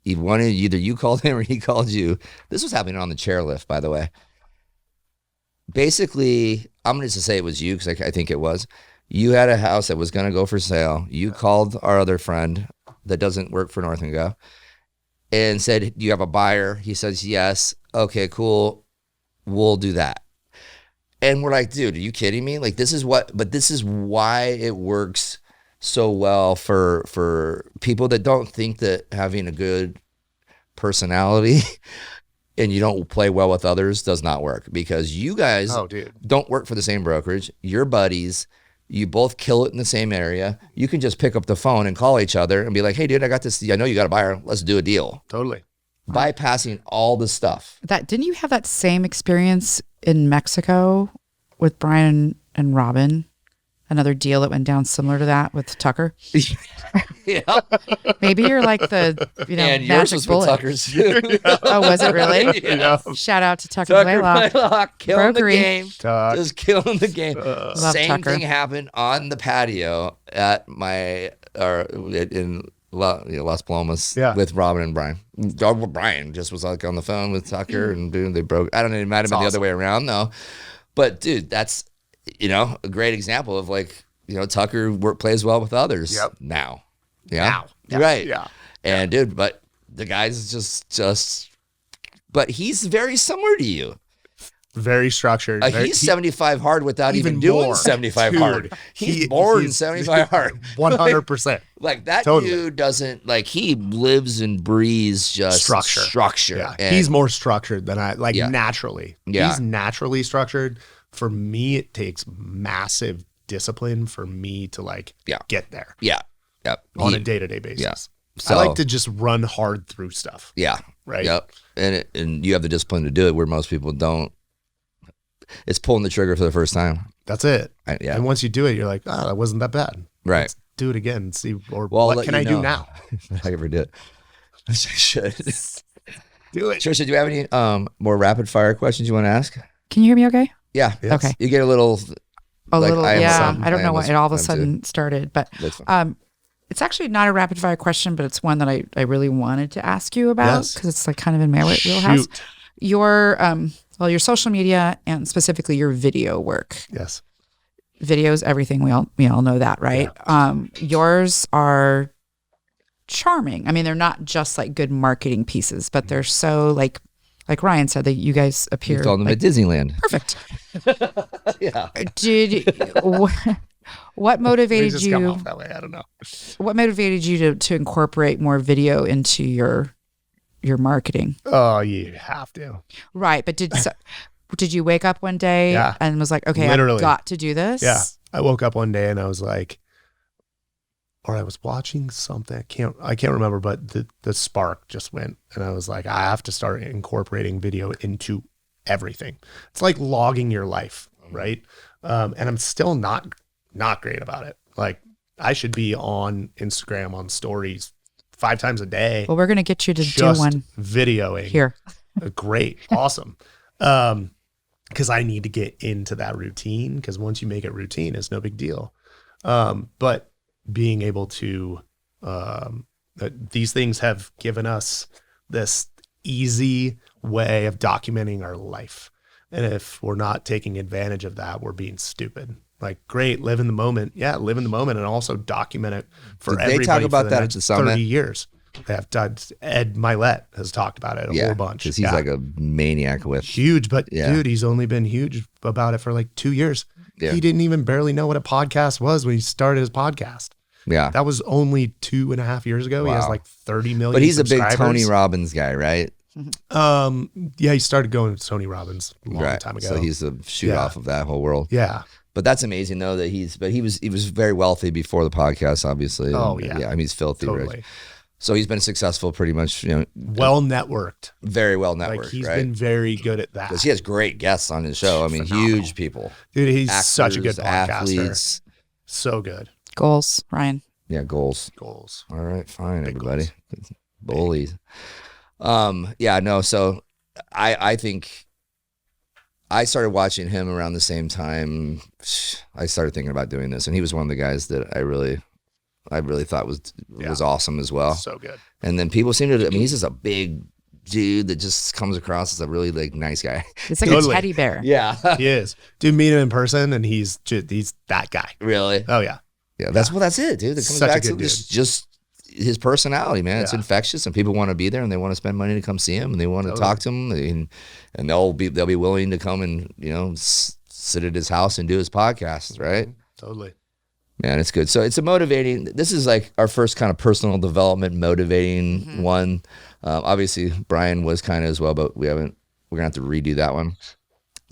Either you called him or he called you. This was happening on the chairlift, by the way. Basically, I'm going to just say it was you because I think it was. You had a house that was going to go for sale. You called our other friend that doesn't work for North&Co and said, "Do you have a buyer?" He says, "Yes." "Okay, cool. We'll do that." And we're like, "Dude, are you kidding me? Like, this is why it works so well for people that don't think that having a good personality and you don't play well with others does not work, because you guys don't work for the same brokerage. You're buddies. You both kill it in the same area. You can just pick up the phone and call each other and be like, "Hey, dude, I got this. I know you got a buyer. Let's do a deal." Totally. Bypassing all the stuff. Didn't you have that same experience in Mexico with Brian and Robin? Another deal that went down similar to that with Tucker. Yeah. Maybe you're like the and yours magic was bullet. with Tucker's too. Oh, was it really? Yeah. Shout out to Tucker Blaylock, killing Brokery. the game. Tuck. Just killing the game. Love Same Tucker. thing happened on the patio at in Las Palomas with Robin and Brian. Brian just was like on the phone with Tucker and boom, they broke. I don't know, it might have been the other way around though. But dude, that's a great example of like, Tucker plays well with others now. Yeah. Now. Right. Yeah. And dude, but the guy's just but he's very similar to you. Very structured. He's 75 hard without even doing more. 75 Dude, hard. He's born 75 hard. 100%. Like that Totally. dude doesn't, like, he lives and breathes just structure. Yeah. And He's more structured than I, naturally. Yeah. He's naturally structured. For me, it takes massive discipline for me to get there. Yeah. Yep. On a day-to-day basis. Yeah. So, I like to just run hard through stuff. Yeah. Right. Yep. And you have the discipline to do it where most people don't. It's pulling the trigger for the first time. That's it. Yeah. And once you do it, you're like, that wasn't that bad. Right. Let's do it again and see, what can I do now? If I ever did. I should. Do it. Trisha, do you have any more rapid fire questions you want to ask? Can you hear me okay? Yeah. Yes. Okay. You get a little. I don't know why it all of a I'm sudden started, but That's fine. it's actually not a rapid fire question, but it's one that I really wanted to ask you about because it's like kind of in my wheelhouse. Shoot. Your social media and specifically your video work. Yes. Videos, everything. We all know that, right? Yeah. Yours are charming. I mean, they're not just like good marketing pieces, but they're so like Ryan said, that you guys appear. You told them at Disneyland. Perfect. Yeah. What motivated just you? come off that way. I don't know. What motivated you to incorporate more video into your marketing? Oh, you have to. Right, but did you wake up one day and was like, okay, Literally. I've got to do this? Yeah. I woke up one day and I was like, or I was watching something. I can't remember, but the spark just went and I was like, I have to start incorporating video into everything. It's like logging your life, right? And I'm still not great about it. Like I should be on Instagram on stories 5 times a day. Well, we're going to get you to do one videoing here. Great. Awesome. Because I need to get into that routine, because once you make it routine, it's no big deal. But being able to, these things have given us this easy way of documenting our life. And if we're not taking advantage of that, we're being stupid. Like, great, live in the moment. Yeah, live in the moment and also document it for everybody. They talk about for the that next at the summit? 30 years. They have done. Ed Milet has talked about it a whole bunch. Because he's like a maniac with. Huge, but dude, he's only been huge about it for like 2 years. Yeah. He didn't even barely know what a podcast was when he started his podcast. Yeah. That was only 2.5 years ago. Wow. He has like 30 million But he's a subscribers. big Tony Robbins guy, right? Yeah, he started going to Tony Robbins a long time ago. So he's a shoot off of that whole world. Yeah. But that's amazing though that he was very wealthy before the podcast, obviously. Oh, And, yeah. I mean, he's filthy Totally. rich. So he's been successful pretty much, Well networked. very well networked, Like he's right? been very good at that. Because he has great guests on his show. I mean, Phenomenal. huge people. Dude, he's Actors, such a good podcaster. athletes. So good. Goals, Ryan. Yeah, goals. Goals. All right, fine, Big everybody. Bullies. Yeah, no, so I think I started watching him around the same time I started thinking about doing this, and he was one of the guys that I really thought was awesome as well. So good. And then people seem to, I mean, he's just a big dude that just comes across as a really like nice guy. It's like Totally. a teddy bear. Yeah. He is. Dude, meet him in person and he's that guy. Really? Oh yeah. Yeah. That's it, dude. It comes Such a back to good dude. just his personality, man. It's Yeah. infectious, and people want to be there, and they want to spend money to come see him, and they want to Totally. talk to him, and they'll be willing to come and sit at his house and do his podcasts, right? Totally. Man, it's good. So it's a motivating. This is like our first kind of personal development, motivating one. Obviously, Brian was kind of as well, but we're gonna have to redo that one.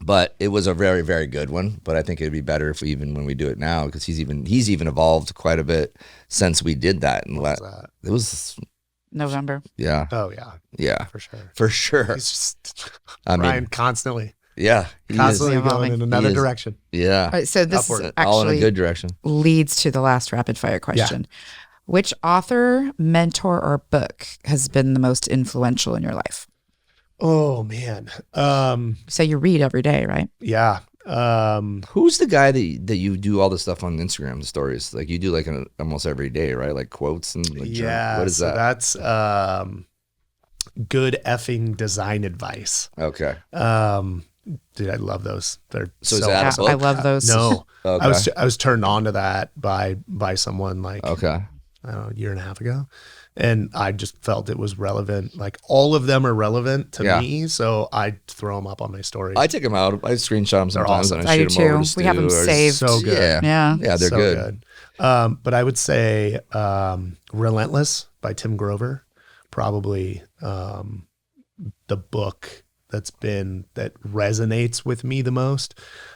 But it was a very, very good one. But I think it'd be better if when we do it now, because he's even evolved quite a bit since we did that. And it was November. yeah, Oh yeah. yeah, For sure. for sure. He's just I Ryan mean, constantly yeah, he constantly is, going evolving. in another He is. direction. yeah, All right, so this Upward. all in a actually good direction. leads to the last rapid fire question. Which author, mentor, or book has been the most influential in your life? Oh man. So you read every day, right? Yeah. Who's the guy that you do all the stuff on Instagram stories? Like you do like almost every day, right? Like quotes and like Yeah. what is that? That's good effing design advice. Okay. Dude, I love those. They're So is so that a awesome. book? I love those. No. Okay. I was turned on to that by someone like Okay. I don't know, a year and a half ago. And I just felt it was relevant. Like all of them are relevant to Yeah. me. So I throw them up on my story. I take them out. I screenshot them sometimes awesome. and I I do shoot them over too. to We have Stu them or- saved. So good. Yeah. Yeah. Yeah, they're So good. But I would say Relentless by Tim Grover, probably the book that resonates with me the most.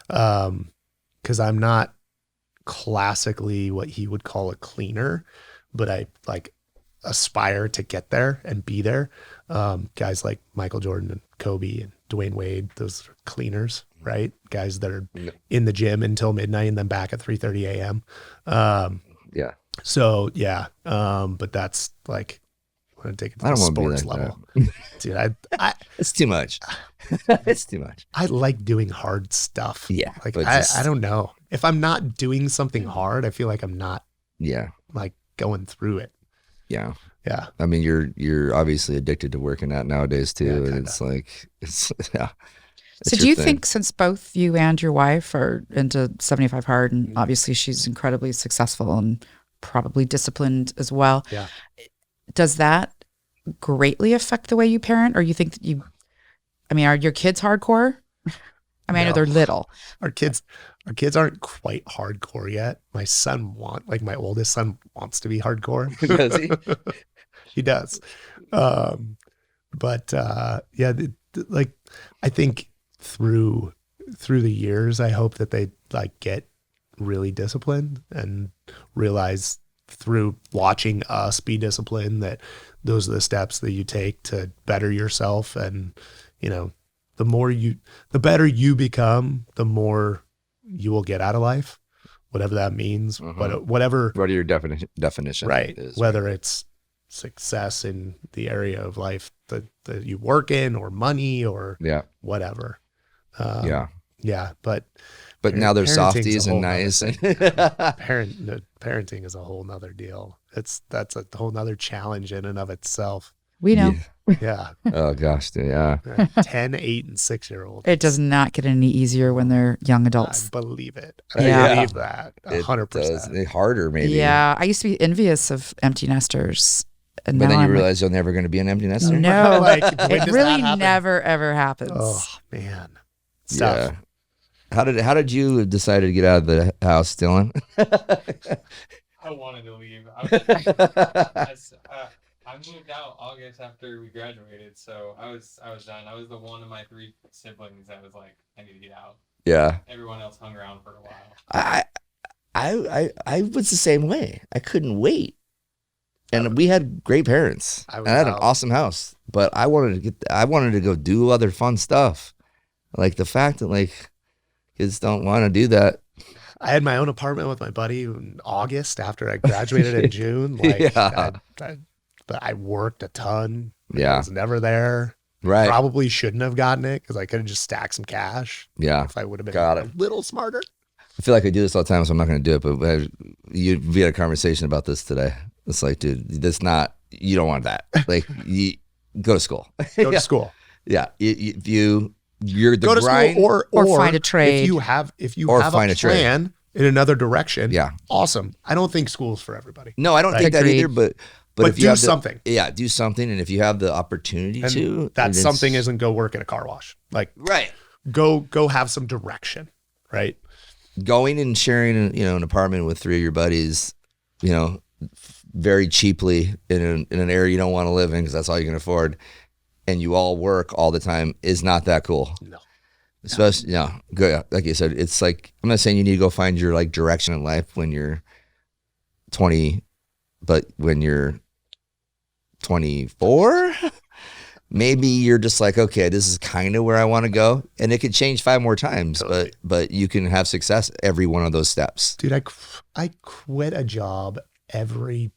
Because I'm not classically what he would call a cleaner, but I like aspire to get there and be there. Guys like Michael Jordan and Kobe and Dwayne Wade, those are cleaners, right? Guys that are in the gym until midnight and then back at 3:30 a.m. Yeah. So yeah, but that's like I'm gonna take it to I the don't want to be sports like level, that. dude. I It's too much. It's too much. I like doing hard stuff. Yeah. Like but I don't know if I'm not doing something hard, I feel like I'm not Yeah. like going through it. Yeah. Yeah, I mean, you're obviously addicted to working out nowadays too, Yeah, and kinda. it's like yeah. So do you think, since both you and your wife are into 75 Hard, and obviously she's incredibly successful and probably disciplined as well, Yeah. does that greatly affect the way you parent? Or you think that are your kids hardcore? I mean, I know No. they're little. our kids aren't quite hardcore yet. My oldest son wants to be hardcore. Does he? He does. But yeah, like I think through the years, I hope that they like get really disciplined and realize through watching us be disciplined that those are the steps that you take to better yourself. And, the better you become, the more you will get out of life, whatever that means, but whatever, What are your definition? right. Is, Whether it's success in the area of life that you work in or money or Yeah. whatever. Yeah. Yeah. But But now they're parenting's softies a and whole nother nice. parenting is a whole nother deal. That's a whole nother challenge in and of itself. We know. Yeah. Oh gosh, dude, yeah. 10, 8, and 6-year-olds. It does not get any easier when they're young I adults. believe it. Yeah. I believe that. It 100%. does. Harder maybe. Yeah. I used to be envious of empty nesters. And But now then you I'm realize you're never going to be an empty nester. No. Like, when it does that really happen? never, ever happens. Oh man. It's Yeah. tough. How did you decide to get out of the house, Dylan? I wanted to leave. I moved out August after we graduated, so I was done. I was the one of my 3 siblings that was like, I need to get out. Yeah. Everyone else hung around for a while. I was the same way. I couldn't wait. And we had great parents. I And I had an out. awesome house, but I wanted to go do other fun stuff. Like the fact that like kids don't want to do that. I had my own apartment with my buddy in August after I graduated in June. Like, Yeah. but I worked a ton. I Yeah. was never there. Right. Probably shouldn't have gotten it because I could have just stacked some cash. Yeah. If I would have been Got a it. little smarter. I feel like I do this all the time, so I'm not going to do it. But we had a conversation about this today. It's like, dude, you don't want that. Like, you go to school. Go to school. Yeah. If you're the Go to grind, school or find a trade. If you have Or a find a trade. plan in another direction, Yeah. awesome. I don't think school's for everybody. No, I don't think that Agreed. either. But But if you do have something. Yeah, do something. And if you have the opportunity And to, that and something it's- isn't go work at a car wash. Like right. go have some direction, right? Going and sharing, an apartment with 3 of your buddies, very cheaply in an area you don't want to live in because that's all you can afford, and you all work all the time is not that cool. No. Especially, good. Like you said, it's like, I'm not saying you need to go find your like direction in life when you're 20, but when you're 24, maybe you're just like, okay, this is kind of where I want to go, and it could change 5 more times, Totally. but you can have success every one of those steps. Dude, I quit a job every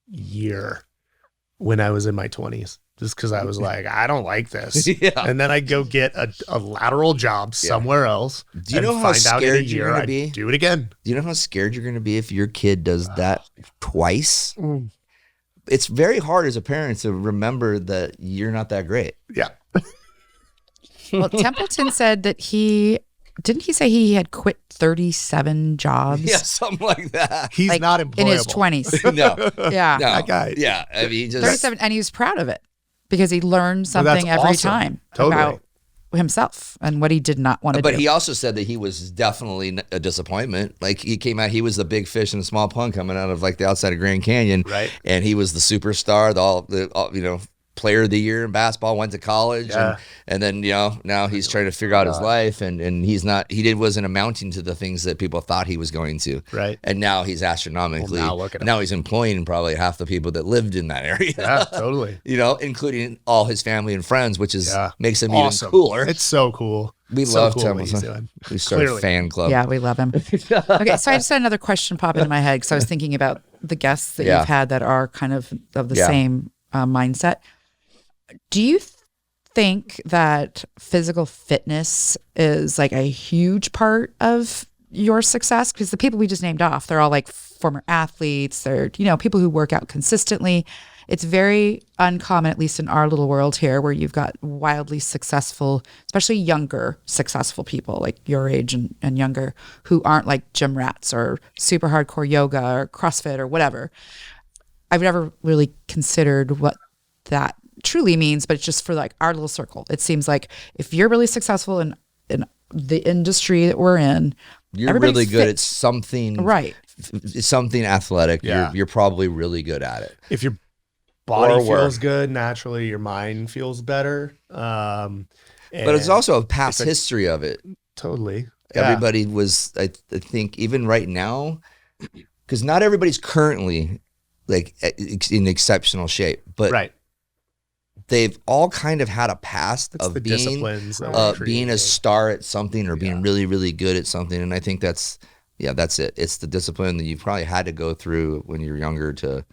year when I was in my 20s just because I was like, I don't like this. Yeah. And then I go get a lateral job somewhere else. Do you and know how find out in a scared you're year gonna I be? do it again. Do you know how scared you're going to be if your kid does that twice? Mm. It's very hard as a parent to remember that you're not that great. Yeah. Well, Templeton said that didn't he say he had quit 37 jobs? Yeah, something like that. He's like, not in employable. his 20s. No, Yeah. no. That guy. Yeah, I mean, just 37, and he was proud of it because he learned Well, that's something every awesome. time Totally. about himself and what he did not want to But do. he also said that he was definitely a disappointment. Like he came out, he was the big fish in a small pond coming out of like the outside of Grand Canyon, Right. And he was the superstar, the player of the year in basketball. Went to college, Yeah. and then now he's trying to figure out his life, and wasn't amounting to the things that people thought he was going to, Right. And now he's astronomically. Well, now look at him. Now he's employing probably half the people that lived in that area. Yeah, totally. Including all his family and friends, which is makes him Awesome. even cooler. It's so cool. We So love cool what he's Templeton. doing. We started a Clearly. fan club. Yeah, we love him. Okay, so I just had another question pop into my head because I was thinking about the guests that Yeah. you've had that are kind of the Yeah. same mindset. Do you think that physical fitness is like a huge part of your success? Because the people we just named off, they're all like former athletes. They're, people who work out consistently. It's very uncommon, at least in our little world here, where you've got wildly successful, especially younger successful people like your age and younger who aren't like gym rats or super hardcore yoga or CrossFit or whatever. I've never really considered what that truly means, but it's just for like our little circle. It seems like if you're really successful in the industry that we're in, You're everybody's really good fit. at something, Right. Something athletic. Yeah. You're probably really good at it. If your body Or feels work. good, naturally your mind feels better. But it's And also a past it's a- history of it. totally. Yeah. Everybody was, I think, even right now, because not everybody's currently like in exceptional shape, but Right. they've all kind of had a past It's of the being disciplines that we're being a creating. star at something or being Yeah. really, really good at something. And I think that's it. It's the discipline that you probably had to go through when you're younger to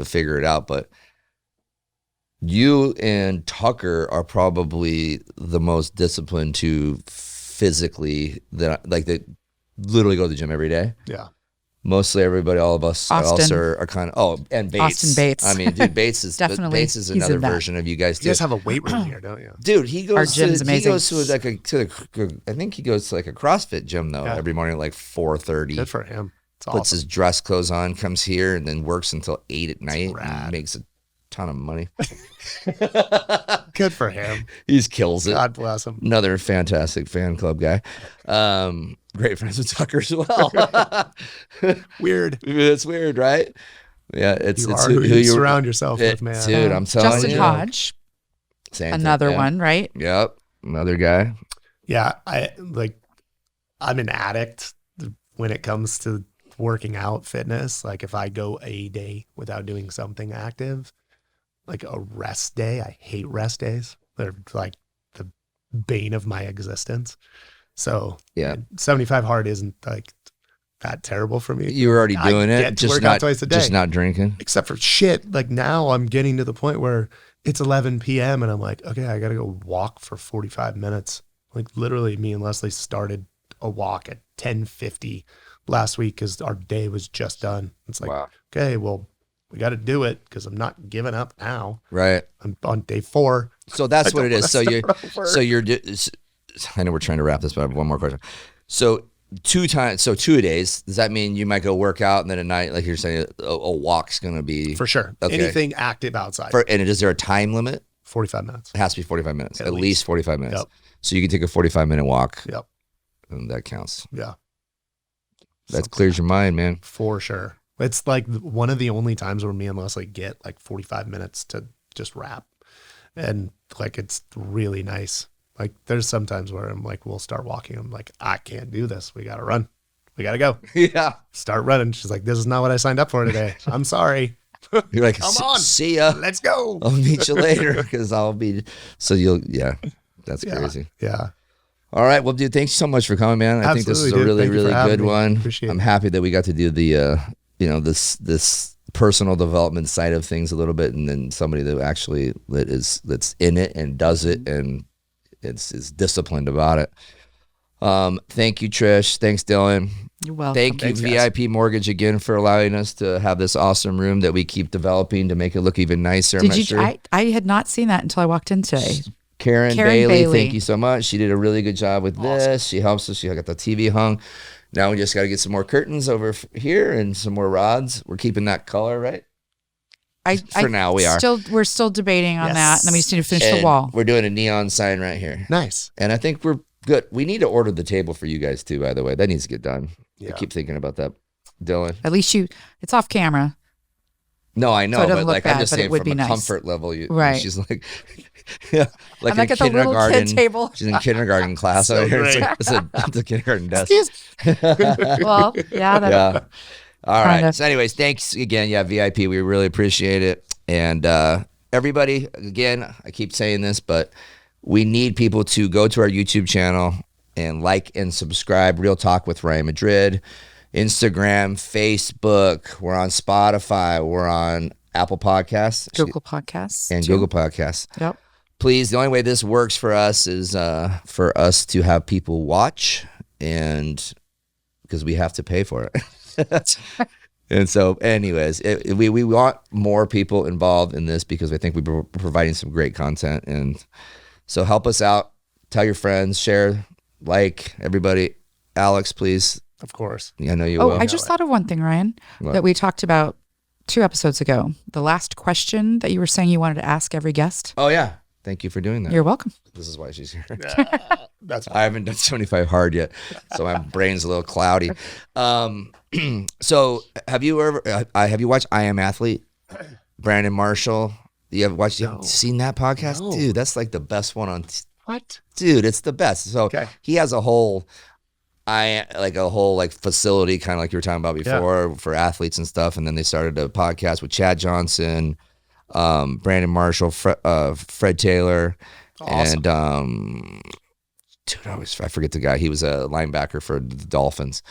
figure it out. But you and Tucker are probably the most disciplined to physically that literally go to the gym every day. Yeah. Mostly everybody, all of us else Austin. are kind of, and Bates. Austin Bates. I mean, dude, Bates is Definitely. Bates is He's another in that. version of you guys You too. guys have a weight room here, don't you? Dude, he goes Our gym's to amazing. I think he goes to like a CrossFit gym though Yeah. every morning at like 4:30. Good for him. It's Puts awesome. his dress clothes on, comes here, and then works until 8 at night. And rad. makes a ton of money. Good for him. He just kills it. God bless him. Another fantastic fan club guy. Great friends with Tucker as well. Weird. It's weird, right? Yeah, it's You it's are who you surround yourself with, man. Dude, I'm telling Justin you. Hodge, Same thing, another yeah. one, right? Yep, another guy. Yeah, I like I'm an addict when it comes to working out, fitness. Like if I go a day without doing something active, like a rest day, I hate rest days. They're like the bane of my existence. So Yeah. 75 hard isn't like that terrible for me. You were already doing I it, get to just work not out twice a day. just not drinking. Except for shit. Like now I'm getting to the point where it's 11 p.m. and I'm like, okay, I got to go walk for 45 minutes. Like literally me and Leslie started a walk at 10:50 last week because our day was just done. It's like, Wow. okay, well, we got to do it because I'm not giving up now. Right. I'm on day 4. So that's what it is. So you're over. I know we're trying to wrap this, but I have one more question. So 2 days, does that mean you might go work out and then at night, like you're saying, a walk's going to be For sure. Okay. Anything active outside. And is there a time limit? 45 minutes. It has to be 45 minutes, At at least least. 45 minutes. Yep. So you can take a 45-minute walk. Yep. And that counts. Yeah. That clears your mind, man. For sure. It's like one of the only times where me and Leslie get like 45 minutes to just wrap. And like, it's really nice. Like there's sometimes where I'm like, we'll start walking. I'm like, I can't do this. We got to run. We got to go. Yeah. Start running. She's like, this is not what I signed up for today. I'm sorry. You're like, Come on. see ya. Let's go. I'll meet you later because I'll be. So that's Yeah. crazy. Yeah. All right. Well, dude, thanks so much for coming, man. I think this is a Absolutely, dude. really, Thank you for really having good me. one. Appreciate I'm it. happy that we got to do the, this personal development side of things a little bit, and then somebody that actually that's in it and does it and is disciplined about it. Thank you, Trish. Thanks, Dylan. You're welcome. Thank you, Thanks, guys. VIP Mortgage, again for allowing us to have this awesome room that we keep developing to make it look even nicer. Did you? I had not seen that until I walked in today. Karen Bailey. Bailey, thank you so much. She did a really good job with this. She helps us. She got the TV hung. Now we just got to get some more curtains over here and some more rods. We're keeping that color, right? For now, we are. We're still debating on that, and then we just need to finish And the wall. we're doing a neon sign right here. Nice. And I think we're good. We need to order the table for you guys too, by the way. That needs to get done. Yeah. I keep thinking about that, Dylan. At least it's off camera. No, I know, So it doesn't but look like bad, I'm just but it saying would from be a nice. comfort level. Right. She's like, yeah, like I'm like in at the little kindergarten. kid table. She's in kindergarten class So over here. great. It's a kindergarten desk. Well, yeah. Yeah. All Kind right. of. So anyways, thanks again. Yeah, VIP, we really appreciate it. And everybody, again, I keep saying this, but we need people to go to our YouTube channel and like and subscribe. Real Talk with Ryan Madrid. Instagram, Facebook. We're on Spotify. We're on Apple Podcasts. Google Podcasts. And too. Google Podcasts. Yep. Please, the only way this works for us is for us to have people watch, and because we have to pay for it. And so anyways, we want more people involved in this because I think we're providing some great content. And so help us out. Tell your friends, share, like, everybody. Alex, please. Of course. I know you Oh, will. I just thought of one thing, Ryan, What? that we talked about 2 episodes ago. The last question that you were saying you wanted to ask every guest. Oh, yeah. Thank you for doing that. You're welcome. This is why she's here. That's I haven't done 75 hard yet, so my brain's a little cloudy. So have you watched I Am Athlete? Brandon Marshall. You haven't seen that podcast? No. Dude, that's like the best one on. what? Dude, it's the best. So Okay. he has a whole facility, kind of like you were talking about before, for athletes and stuff. And then they started a podcast with Chad Johnson, Brandon Marshall, Fred Taylor, Awesome. and dude, I forget the guy. He was a linebacker for the Dolphins.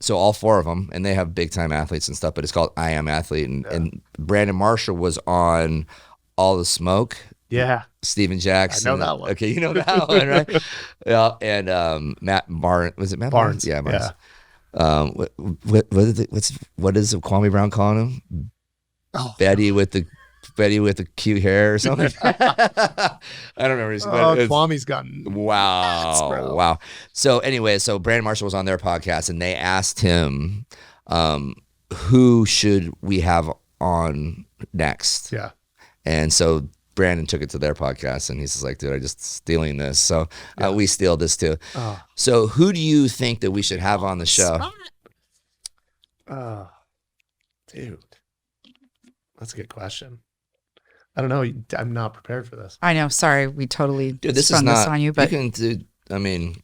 So all 4 of them, and they have big time athletes and stuff. But it's called I Am Athlete, and Brandon Marshall was on All the Smoke. Yeah. Steven Jackson. I know that one. Okay, you know that one, right? Yeah, and Matt Barnes. Was it Matt Barnes? Yeah, Barnes. Yeah. What is Kwame Brown calling him? Oh. Betty with the cute hair or something. I don't remember. Kwame's gotten nuts, bro. Wow. So anyway, Brandon Marshall was on their podcast, and they asked him, who should we have on next? Yeah. And so Brandon took it to their podcast, and he's just like, dude, I'm just stealing this. So we steal this too. Oh. So who do you think that we should have on the show? Dude, that's a good question. I don't know. I'm not prepared for this. I know. Sorry, we totally Dude, this is sprung not this on you, but you can do, I mean,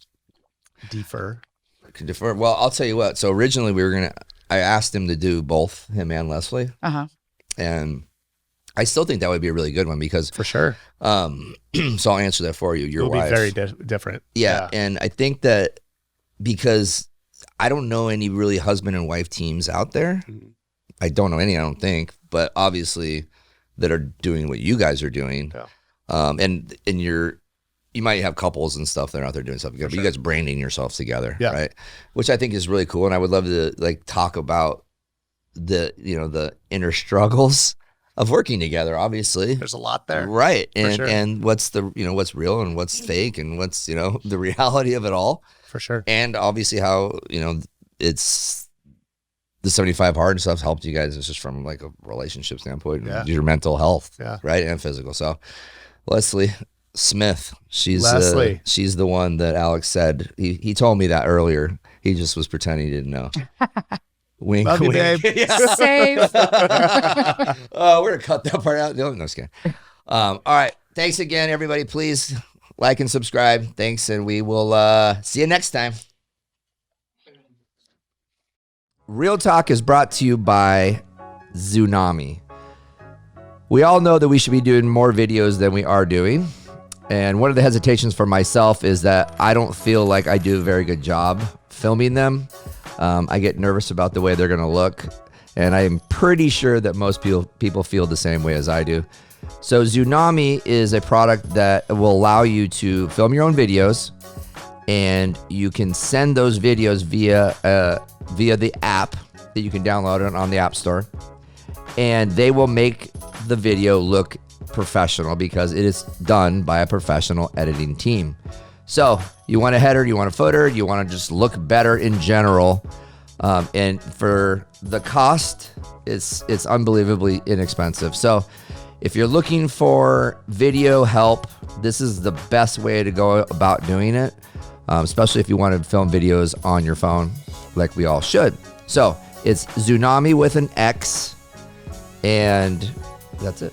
defer. Can defer. Well, I'll tell you what. So originally I asked him to do both, him and Lesleigh. And I still think that would be a really good one because for sure. So I'll answer that for you. Your It'll wife. be very different. Yeah. And I think that because I don't know any really husband and wife teams out there. I don't know any, I don't think, but obviously that are doing what you guys are doing. Yeah. And you might have couples and stuff that are out there doing stuff together, but you guys branding yourselves together, right? Which I think is really cool. And I would love to like talk about the inner struggles of working together. Obviously there's a lot there, right? And what's what's real and what's fake and what's the reality of it all, for sure. And obviously how it's the 75 hard and stuff helped you guys. It's just from like a relationship standpoint, your mental health, right, and physical. So Lesleigh Smith, she's the one that Alex said. He told me that earlier. He just was pretending he didn't know. Wink, love you, wink. babe. Save. We're gonna cut that part out. No, just kidding. All right, thanks again, everybody. Please like and subscribe. Thanks, and we will see you next time. Real Talk is brought to you by Tsunami. We all know that we should be doing more videos than we are doing. And one of the hesitations for myself is that I don't feel like I do a very good job filming them. I get nervous about the way they're going to look. And I'm pretty sure that most people feel the same way as I do. So Tsunami is a product that will allow you to film your own videos. And you can send those videos via the app that you can download it on the App Store. And they will make the video look professional because it is done by a professional editing team. So you want a header, you want a footer, you want to just look better in general. And for the cost, it's unbelievably inexpensive. So if you're looking for video help, this is the best way to go about doing it. Especially if you want to film videos on your phone like we all should. So it's Tsunami with an X, and that's it.